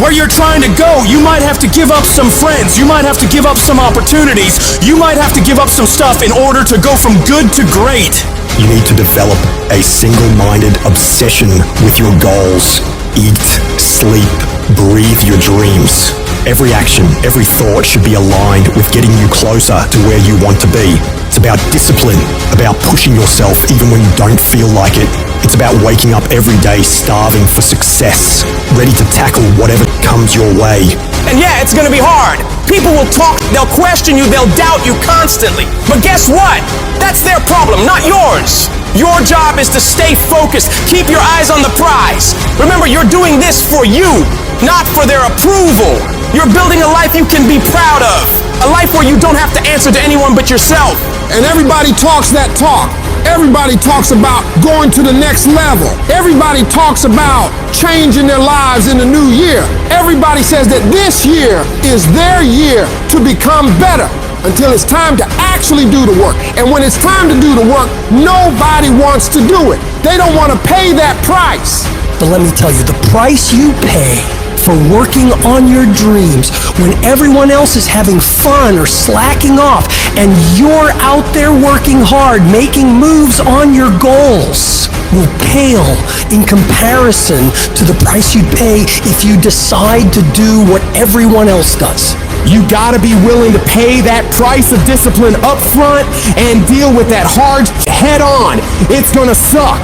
Where you're trying to go, you might have to give up some friends. You might have to give up some opportunities. You might have to give up some stuff in order to go from good to great. You need to develop a single-minded obsession with your goals. Eat, sleep, breathe your dreams. Every action, every thought should be aligned with getting you closer to where you want to be. It's about discipline, about pushing yourself even when you don't feel like it. It's about waking up every day starving for success, ready to tackle whatever comes your way. And yeah, it's gonna be hard. People will talk, they'll question you, they'll doubt you constantly. But guess what? That's their problem, not yours. Your job is to stay focused, keep your eyes on the prize. Remember, you're doing this for you, not for their approval. You're building a life you can be proud of. A life where you don't have to answer to anyone but yourself. And everybody talks that talk. Everybody talks about going to the next level. Everybody talks about changing their lives in the new year. Everybody says that this year is their year to become better until it's time to actually do the work. And when it's time to do the work, nobody wants to do it. They don't want to pay that price. But let me tell you, the price you pay for working on your dreams when everyone else is having fun or slacking off and you're out there working hard, making moves on your goals, will pale in comparison to the price you'd pay if you decide to do what everyone else does. You gotta be willing to pay that price of discipline up front and deal with that hard head on. It's gonna suck.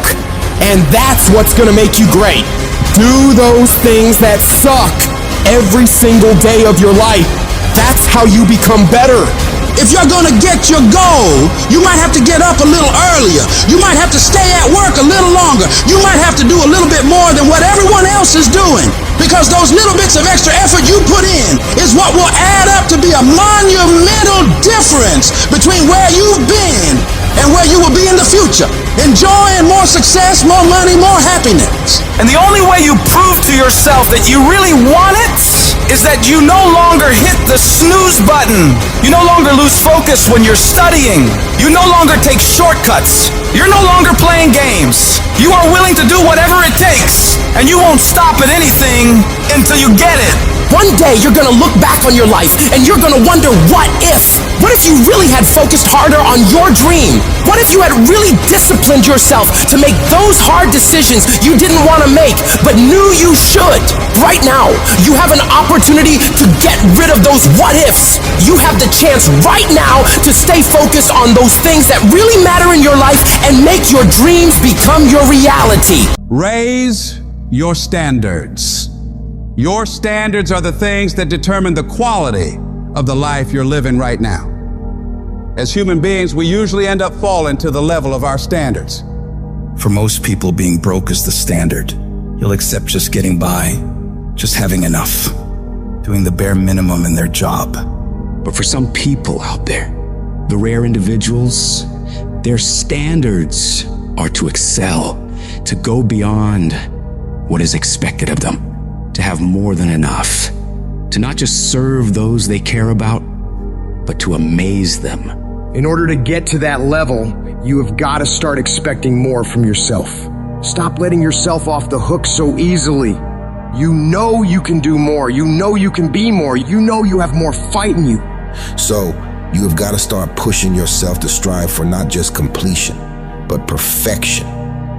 And that's what's gonna make you great. Do those things that suck every single day of your life. That's how you become better. If you're gonna get your goal, you might have to get up a little earlier. You might have to stay at work a little longer. You might have to do a little bit more than what everyone else is doing. Because those little bits of extra effort you put in is what will add up to be a monumental difference between where you've been and where you will be in the future. Enjoying more success, more money, more happiness. And the only way you prove to yourself that you really want it is that you no longer hit the snooze button. You no longer lose focus when you're studying. You no longer take shortcuts. You're no longer playing games. You are willing to do whatever it takes, and you won't stop at anything until you get it. One day you're gonna look back on your life and you're gonna wonder, what if? What if you really had focused harder on your dream? What if you had really disciplined yourself to make those hard decisions you didn't want to make but knew you should? Right now, you have an opportunity to get rid of those what ifs. You have the chance right now to stay focused on those things that really matter in your life and make your dreams become your reality. Raise your standards. Your standards are the things that determine the quality of the life you're living right now. As human beings, we usually end up falling to the level of our standards. For most people, being broke is the standard. You'll accept just getting by, just having enough, doing the bare minimum in their job. But for some people out there, the rare individuals, their standards are to excel, to go beyond what is expected of them, to have more than enough, to not just serve those they care about, but to amaze them. In order to get to that level, you have got to start expecting more from yourself. Stop letting yourself off the hook so easily. You know you can do more. You know you can be more. You know you have more fight in you. So, you have got to start pushing yourself to strive for not just completion, but perfection.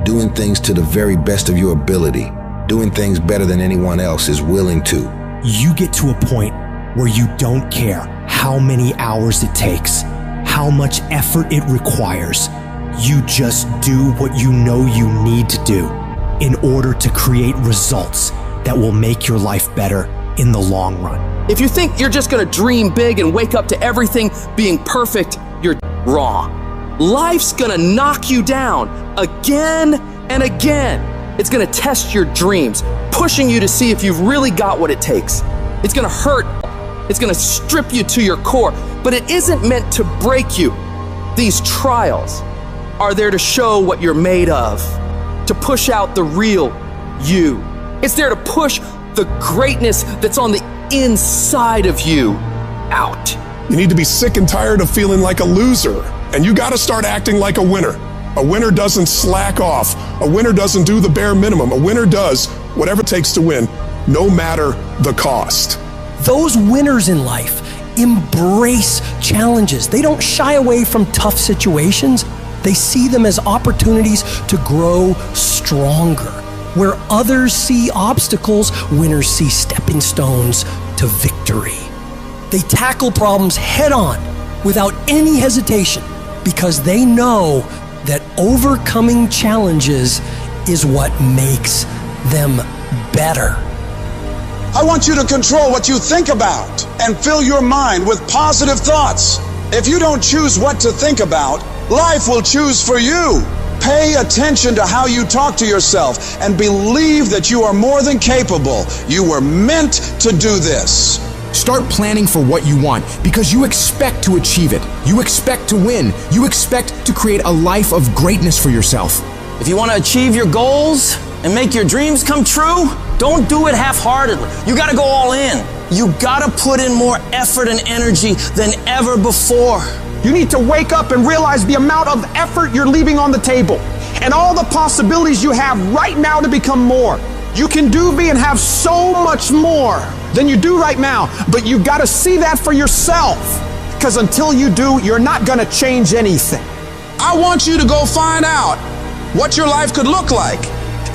Doing things to the very best of your ability. Doing things better than anyone else is willing to. You get to a point where you don't care how many hours it takes, how much effort it requires. You just do what you know you need to do in order to create results that will make your life better in the long run. If you think you're just gonna dream big and wake up to everything being perfect, you're wrong. Life's gonna knock you down again and again. It's gonna test your dreams, pushing you to see if you've really got what it takes. It's gonna hurt. It's gonna strip you to your core, but it isn't meant to break you. These trials are there to show what you're made of, to push out the real you. It's there to push the greatness that's on the inside of you out. You need to be sick and tired of feeling like a loser, and you got to start acting like a winner. A winner doesn't slack off. A winner doesn't do the bare minimum. A winner does whatever it takes to win, no matter the cost. Those winners in life embrace challenges. They don't shy away from tough situations. They see them as opportunities to grow stronger. Where others see obstacles, winners see stepping stones to victory. They tackle problems head on without any hesitation because they know that overcoming challenges is what makes them better. I want you to control what you think about and fill your mind with positive thoughts. If you don't choose what to think about, life will choose for you. Pay attention to how you talk to yourself and believe that you are more than capable. You were meant to do this. Start planning for what you want because you expect to achieve it. You expect to win. You expect to create a life of greatness for yourself. If you want to achieve your goals and make your dreams come true, don't do it half-heartedly. You got to go all in. You got to put in more effort and energy than ever before. You need to wake up and realize the amount of effort you're leaving on the table and all the possibilities you have right now to become more. You can do, be, and have so much more than you do right now, but you got to see that for yourself, because until you do, you're not going to change anything. I want you to go find out what your life could look like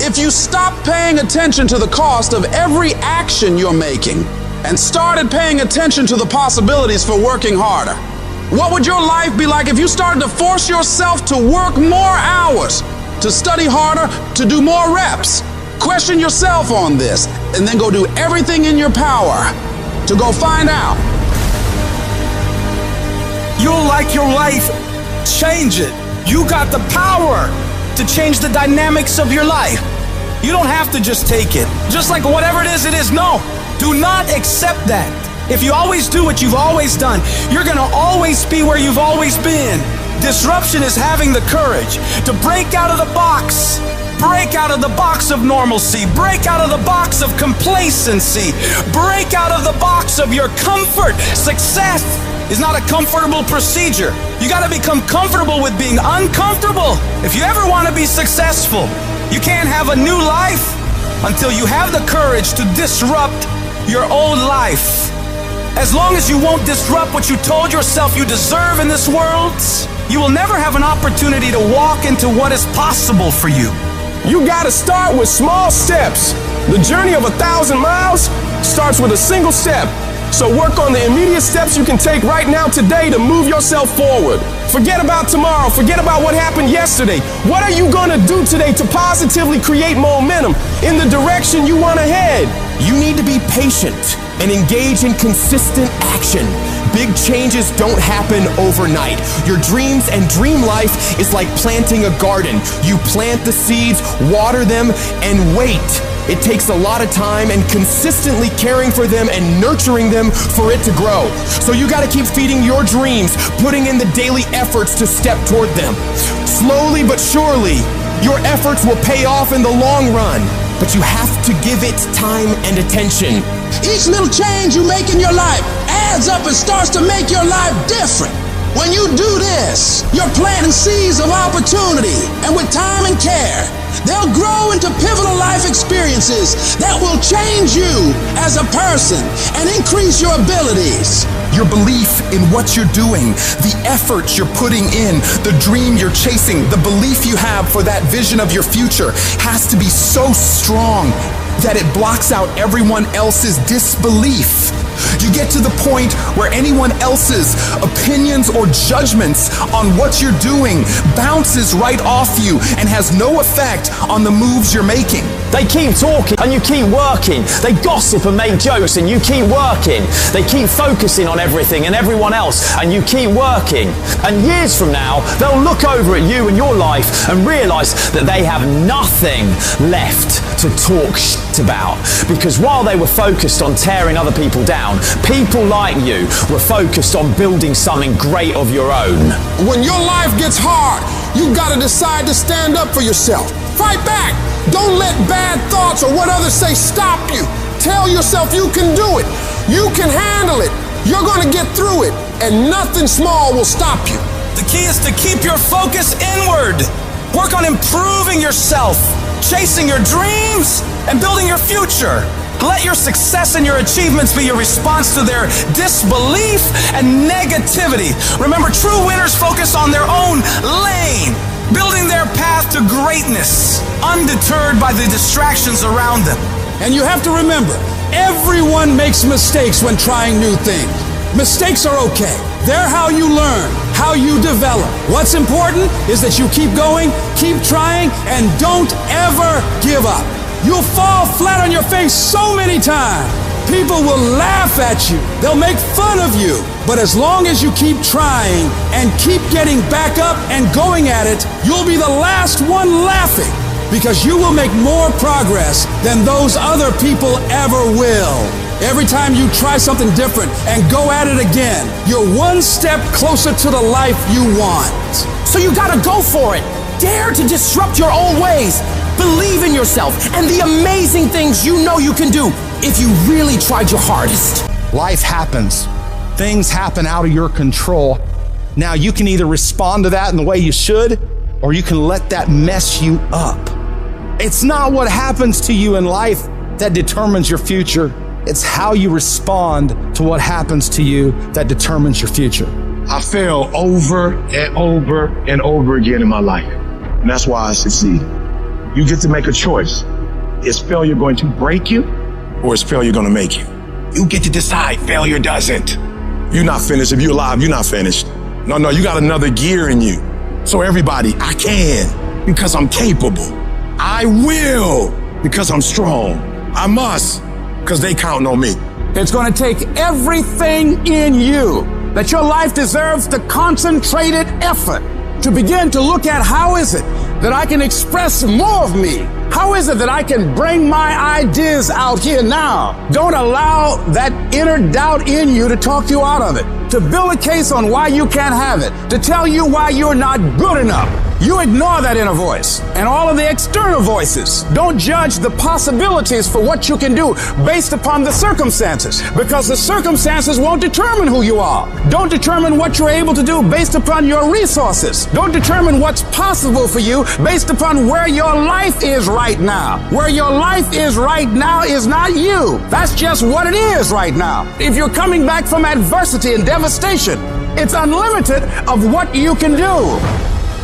if you stopped paying attention to the cost of every action you're making and started paying attention to the possibilities for working harder. What would your life be like if you started to force yourself to work more hours, to study harder, to do more reps? Question yourself on this, and then go do everything in your power to go find out. you'll like your life, change it. You got the power to change the dynamics of your life. You don't have to just take it. Just like whatever it is, no. Do not accept that. If you always do what you've always done, you're gonna always be where you've always been. Disruption is having the courage to break out of the box. Break out of the box of normalcy. Break out of the box of complacency. Break out of the box of your comfort. Success is not a comfortable procedure. You gotta become comfortable with being uncomfortable. If you ever wanna be successful, you can't have a new life until you have the courage to disrupt your old life. As long as you won't disrupt what you told yourself you deserve in this world, you will never have an opportunity to walk into what is possible for you. You gotta start with small steps. The journey of 1,000 miles starts with a single step. So work on the immediate steps you can take right now today to move yourself forward. Forget about tomorrow. Forget about what happened yesterday. What are you gonna do today to positively create momentum in the direction you want to head? You need to be patient and engage in consistent action. Big changes don't happen overnight. Your dreams and dream life is like planting a garden. You plant the seeds, water them, and wait. It takes a lot of time and consistently caring for them and nurturing them for it to grow. So you gotta keep feeding your dreams, putting in the daily efforts to step toward them. Slowly but surely, your efforts will pay off in the long run. But you have to give it time and attention. Each little change you make in your life adds up and starts to make your life different. When you do this, you're planting seeds of opportunity, and with time and care, they'll grow into pivotal life experiences that will change you as a person and increase your abilities. Your belief in what you're doing, the effort you're putting in, the dream you're chasing, the belief you have for that vision of your future has to be so strong that it blocks out everyone else's disbelief. You get to the point where anyone else's opinions or judgments on what you're doing bounces right off you and has no effect on the moves you're making. They keep talking and you keep working. They gossip and make jokes and you keep working. They keep focusing on everything and everyone else and you keep working. And years from now, they'll look over at you and your life and realize that they have nothing left to talk shit about. Because while they were focused on tearing other people down, people like you were focused on building something great of your own. When your life gets hard, you gotta decide to stand up for yourself. Fight back. Don't let bad thoughts or what others say stop you. Tell yourself you can do it. You can handle it. You're gonna get through it, and nothing small will stop you. The key is to keep your focus inward. Work on improving yourself, chasing your dreams, and building your future. Let your success and your achievements be your response to their disbelief and negativity. Remember, true winners focus on their own lane, building their path to greatness, undeterred by the distractions around them. And you have to remember, everyone makes mistakes when trying new things. Mistakes are okay. They're how you learn, how you develop. What's important is that you keep going, keep trying, and don't ever give up. You'll fall flat on your face so many times. People will laugh at you. They'll make fun of you. But as long as you keep trying and keep getting back up and going at it, you'll be the last one laughing because you will make more progress than those other people ever will. Every time you try something different and go at it again, you're one step closer to the life you want. So you gotta go for it. Dare to disrupt your old ways. Believe in yourself and the amazing things you know you can do if you really tried your hardest. Life happens. Things happen out of your control. Now you can either respond to that in the way you should, or you can let that mess you up. It's not what happens to you in life that determines your future. It's how you respond to what happens to you that determines your future. I fail over and over and over again in my life. And that's why I succeed. You get to make a choice. Is failure going to break you, or is failure going to make you? You get to decide. Failure doesn't. You're not finished. If you're alive, you're not finished. No, you got another gear in you. So everybody, I can because I'm capable. I will because I'm strong. I must because they count on me. It's going to take everything in you that your life deserves the concentrated effort to begin to look at how is it that I can express more of me? How is it that I can bring my ideas out here now? Don't allow that inner doubt in you to talk you out of it, to build a case on why you can't have it, to tell you why you're not good enough. You ignore that inner voice and all of the external voices. Don't judge the possibilities for what you can do based upon the circumstances, because the circumstances won't determine who you are. Don't determine what you're able to do based upon your resources. Don't determine what's possible for you based upon where your life is right now. Where your life is right now is not you. That's just what it is right now. If you're coming back from adversity and devastation, it's unlimited of what you can do.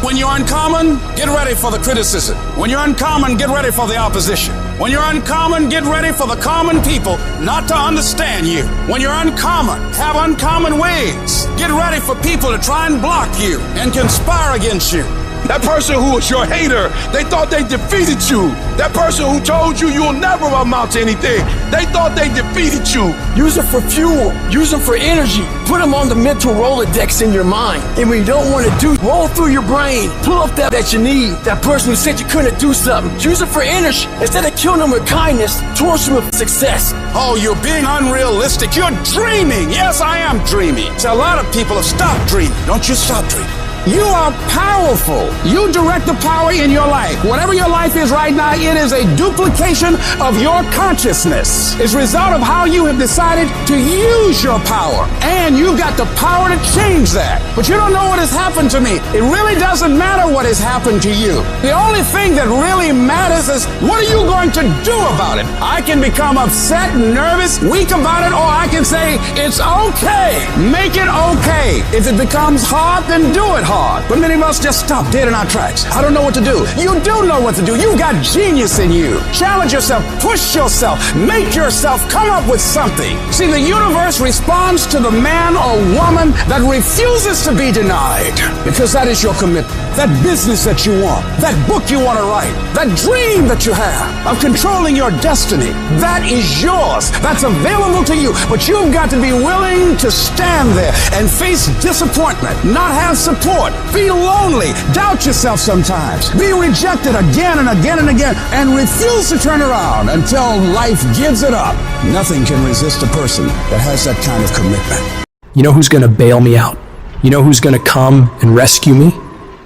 When you're uncommon, get ready for the criticism. When you're uncommon, get ready for the opposition. When you're uncommon, get ready for the common people not to understand you. When you're uncommon, have uncommon ways. Get ready for people to try and block you and conspire against you. That person who was your hater, they thought they defeated you. That person who told you you'll never amount to anything, they thought they defeated you. Use them for fuel. Use them for energy. Put them on the mental Rolodex in your mind. And when you don't want to do, roll through your brain. Pull up that you need. That person who said you couldn't do something. Use it for energy. Instead of killing them with kindness, torch them with success. Oh, you're being unrealistic. You're dreaming. Yes, I am dreaming. So a lot of people have stopped dreaming. Don't you stop dreaming. You are powerful. You direct the power in your life. Whatever your life is right now, it is a duplication of your consciousness. It's a result of how you have decided to use your power. And you've got the power to change that. But you don't know what has happened to me. It really doesn't matter what has happened to you. The only thing that really matters is what are you going to do about it? I can become upset, nervous, weak about it, or I can say, it's okay. Make it okay. If it becomes hard, then do it hard. But many of us just stop dead in our tracks. I don't know what to do. You do know what to do. You've got genius in you. Challenge yourself, push yourself, make yourself come up with something. See, the universe responds to the man or woman that refuses to be denied, because that is your commitment. That business that you want, that book you want to write, that dream that you have of controlling your destiny, that is yours. That's available to you. But you've got to be willing to stand there and face disappointment, not have support, feel lonely, doubt yourself sometimes, be rejected again and again and again, and refuse to turn around until life gives it up. Nothing can resist a person that has that kind of commitment. You know who's going to bail me out? You know who's going to come and rescue me?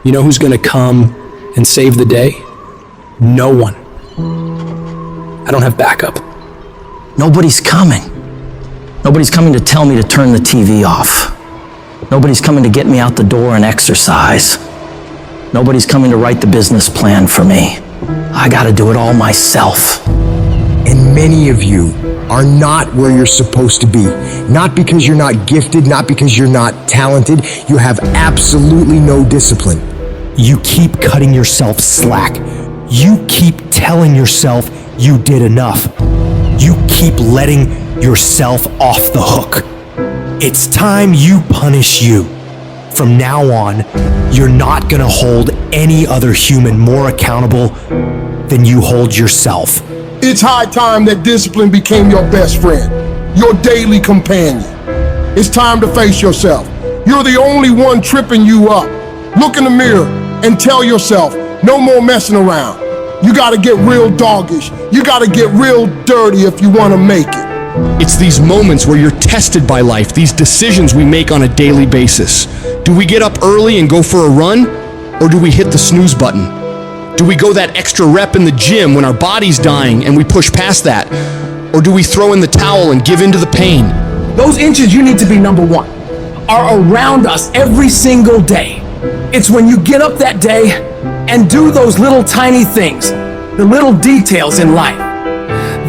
You know who's going to come and save the day? No one. I don't have backup. Nobody's coming. Nobody's coming to tell me to turn the TV off. Nobody's coming to get me out the door and exercise. Nobody's coming to write the business plan for me. I gotta do it all myself. And many of you are not where you're supposed to be. Not because you're not gifted, not because you're not talented. You have absolutely no discipline. You keep cutting yourself slack. You keep telling yourself you did enough. You keep letting yourself off the hook. It's time you punish you. From now on, you're not gonna hold any other human more accountable than you hold yourself. It's high time that discipline became your best friend, your daily companion. It's time to face yourself. You're the only one tripping you up. Look in the mirror and tell yourself, no more messing around. You gotta get real doggish. You gotta get real dirty if you wanna make it. It's these moments where you're tested by life, these decisions we make on a daily basis. Do we get up early and go for a run, or do we hit the snooze button? Do we go that extra rep in the gym when our body's dying and we push past that? Or do we throw in the towel and give in to the pain? Those inches you need to be number one are around us every single day. It's when you get up that day and do those little tiny things, the little details in life.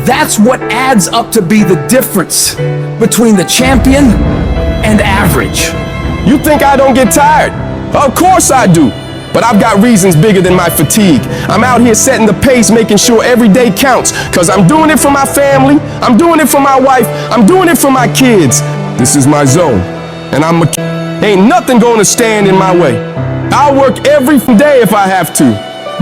That's what adds up to be the difference between the champion and average. You think I don't get tired? Of course I do. But I've got reasons bigger than my fatigue. I'm out here setting the pace, making sure every day counts. Cause I'm doing it for my family, I'm doing it for my wife, I'm doing it for my kids. This is my zone, and ain't nothing gonna stand in my way. I'll work every day if I have to,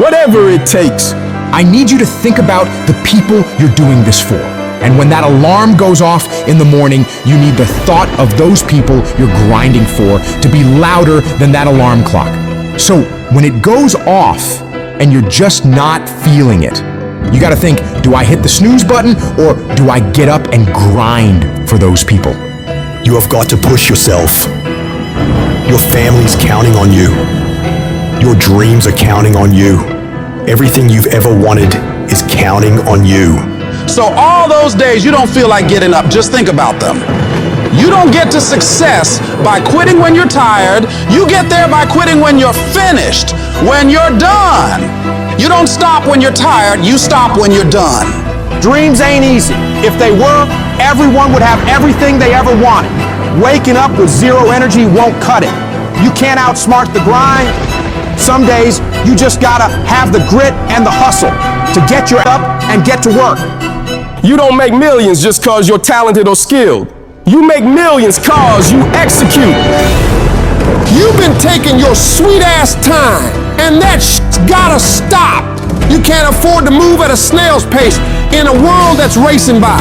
whatever it takes. I need you to think about the people you're doing this for. And when that alarm goes off in the morning, you need the thought of those people you're grinding for to be louder than that alarm clock. So when it goes off and you're just not feeling it, you gotta think, do I hit the snooze button or do I get up and grind for those people? You have got to push yourself. Your family's counting on you. Your dreams are counting on you. Everything you've ever wanted is counting on you. So all those days you don't feel like getting up, just think about them. You don't get to success by quitting when you're tired. You get there by quitting when you're finished, when you're done. You don't stop when you're tired, you stop when you're done. Dreams ain't easy. If they were, everyone would have everything they ever wanted. Waking up with zero energy won't cut it. You can't outsmart the grind. Some days, you just gotta have the grit and the hustle to get your up and get to work. You don't make millions just cause you're talented or skilled. You make millions cause you execute. You've been taking your sweet ass time, and that shit's gotta stop. You can't afford to move at a snail's pace in a world that's racing by.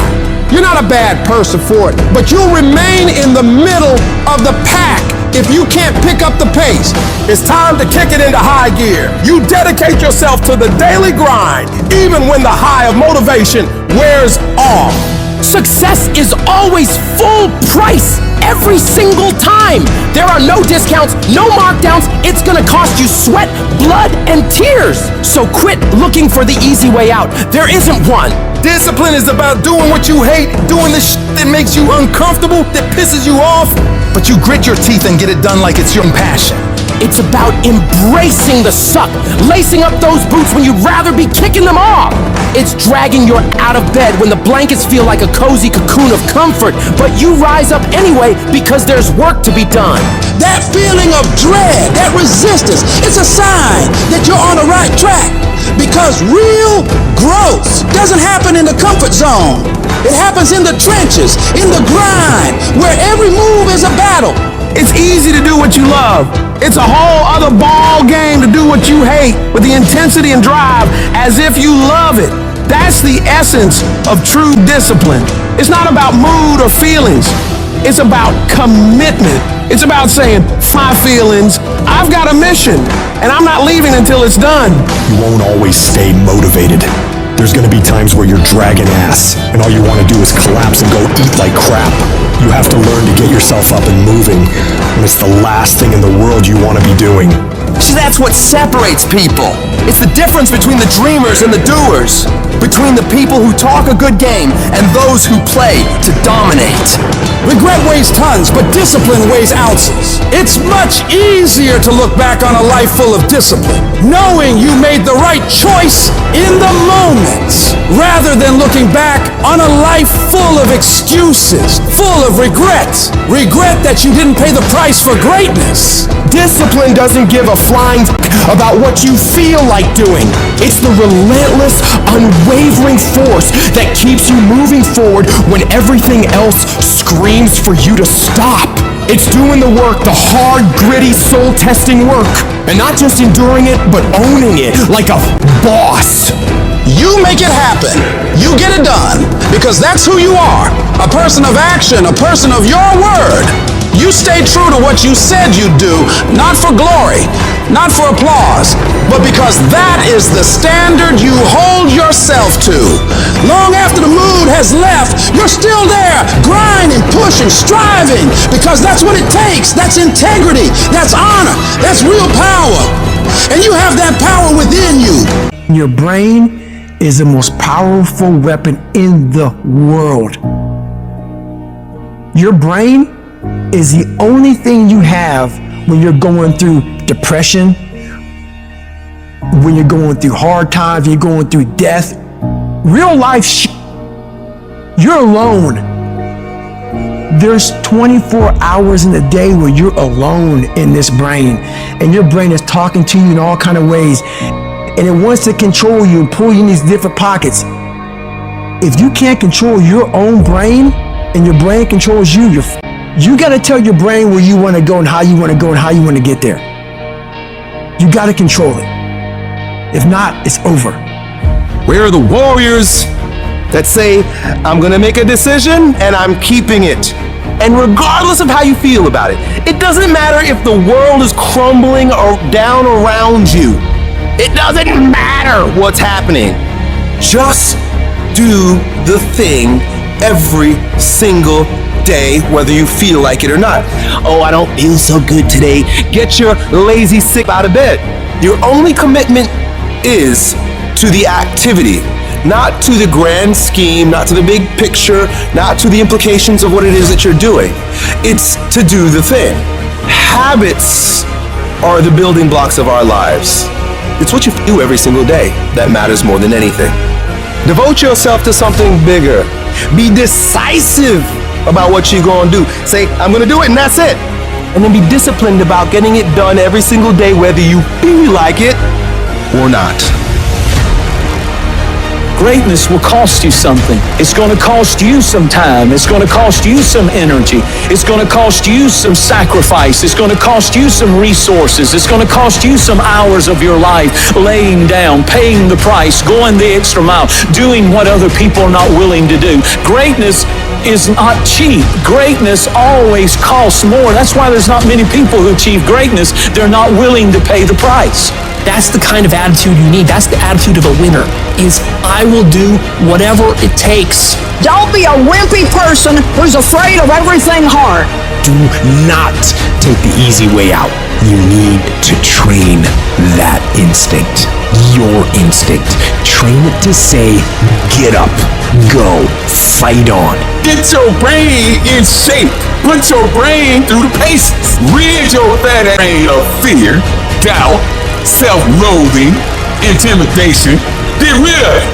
You're not a bad person for it, but you'll remain in the middle of the pack if you can't pick up the pace. It's time to kick it into high gear. You dedicate yourself to the daily grind, even when the high of motivation wears off. Success is always full price every single time. There are no discounts, no markdowns. It's gonna cost you sweat, blood, and tears. So quit looking for the easy way out. There isn't one. Discipline is about doing what you hate, doing the shit that makes you uncomfortable, that pisses you off, but you grit your teeth and get it done like it's your passion. It's about embracing the suck, lacing up those boots when you'd rather be kicking them off. It's dragging you out of bed when the blankets feel like a cozy cocoon of comfort, but you rise up anyway because there's work to be done. That feeling of dread, that resistance, it's a sign that you're on the right track. Because real growth doesn't happen in the comfort zone. It happens in the trenches, in the grind, where every move is a battle. It's easy to do what you love. It's a whole other ball game to do what you hate with the intensity and drive as if you love it. That's the essence of true discipline. It's not about mood or feelings. It's about commitment. It's about saying, my feelings, I've got a mission, and I'm not leaving until it's done. You won't always stay motivated. There's gonna be times where you're dragging ass, and all you wanna do is collapse and go eat like crap. You have to learn to get yourself up and moving, and it's the last thing in the world you wanna be doing. See, that's what separates people. It's the difference between the dreamers and the doers. Between the people who talk a good game and those who play to dominate. Regret weighs tons, but discipline weighs ounces. It's much easier to look back on a life full of discipline, knowing you made the right choice in the moment, rather than looking back on a life full of excuses, full of regrets. Regret that you didn't pay the price for greatness. Discipline doesn't give a flying about what you feel like doing. It's the relentless, unwavering force that keeps you moving forward when everything else screams for you to stop. It's doing the work, the hard, gritty, soul-testing work. And not just enduring it, but owning it like a boss. You make it happen. You get it done because that's who you are. A person of action, a person of your word. You stay true to what you said you'd do, not for glory, not for applause, but because that is the standard you hold yourself to. Long after the mood has left, you're still there, grinding, pushing, striving, because that's what it takes. That's integrity, that's honor, that's real power. And you have that power within you. Your brain is the most powerful weapon in the world. Your brain is the only thing you have when you're going through depression, when you're going through hard times, you're going through death. Real life you're alone. There's 24 hours in a day where you're alone in this brain, and your brain is talking to you in all kinds of ways, and it wants to control you and pull you in these different pockets. If you can't control your own brain and your brain controls you, you got to tell your brain where you want to go and how you want to go and how you want to get there. You got to control it. If not, it's over. We're the warriors that say, I'm gonna make a decision and I'm keeping it. And regardless of how you feel about it, it doesn't matter if the world is crumbling or down around you. It doesn't matter what's happening. Just do the thing every single day, whether you feel like it or not. Oh, I don't feel so good today. Get your lazy sick out of bed. Your only commitment is to the activity, not to the grand scheme, not to the big picture, not to the implications of what it is that you're doing. It's to do the thing. Habits are the building blocks of our lives. It's what you do every single day that matters more than anything. Devote yourself to something bigger. Be decisive about what you're gonna do. Say, I'm gonna do it and that's it. And then be disciplined about getting it done every single day, whether you feel like it or not. Greatness will cost you something. It's going to cost you some time. It's going to cost you some energy. It's going to cost you some sacrifice. It's going to cost you some resources. It's going to cost you some hours of your life laying down, paying the price, going the extra mile, doing what other people are not willing to do. Greatness is not cheap. Greatness always costs more. That's why there's not many people who achieve greatness. They're not willing to pay the price. That's the kind of attitude you need. That's the attitude of a winner, is I will do whatever it takes. Don't be a wimpy person who's afraid of everything hard. Do not take the easy way out. You need to train that instinct, your instinct. Train it to say, get up, go, fight on. Get your brain in shape. Put your brain through the paces. Rid your fat brain of fear, doubt, self-loathing, intimidation. Get rid of it.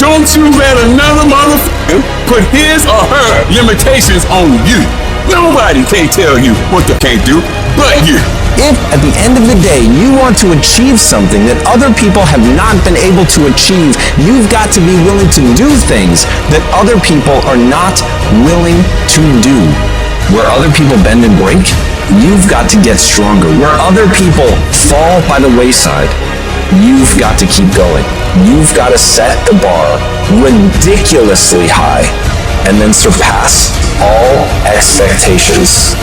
Don't you let another motherfucker put his or her limitations on you. Nobody can tell you what they can't do but you. If at the end of the day you want to achieve something that other people have not been able to achieve, you've got to be willing to do things that other people are not willing to do. Where other people bend and break, you've got to get stronger. Where other people fall by the wayside, you've got to keep going. You've got to set the bar ridiculously high and then surpass all expectations.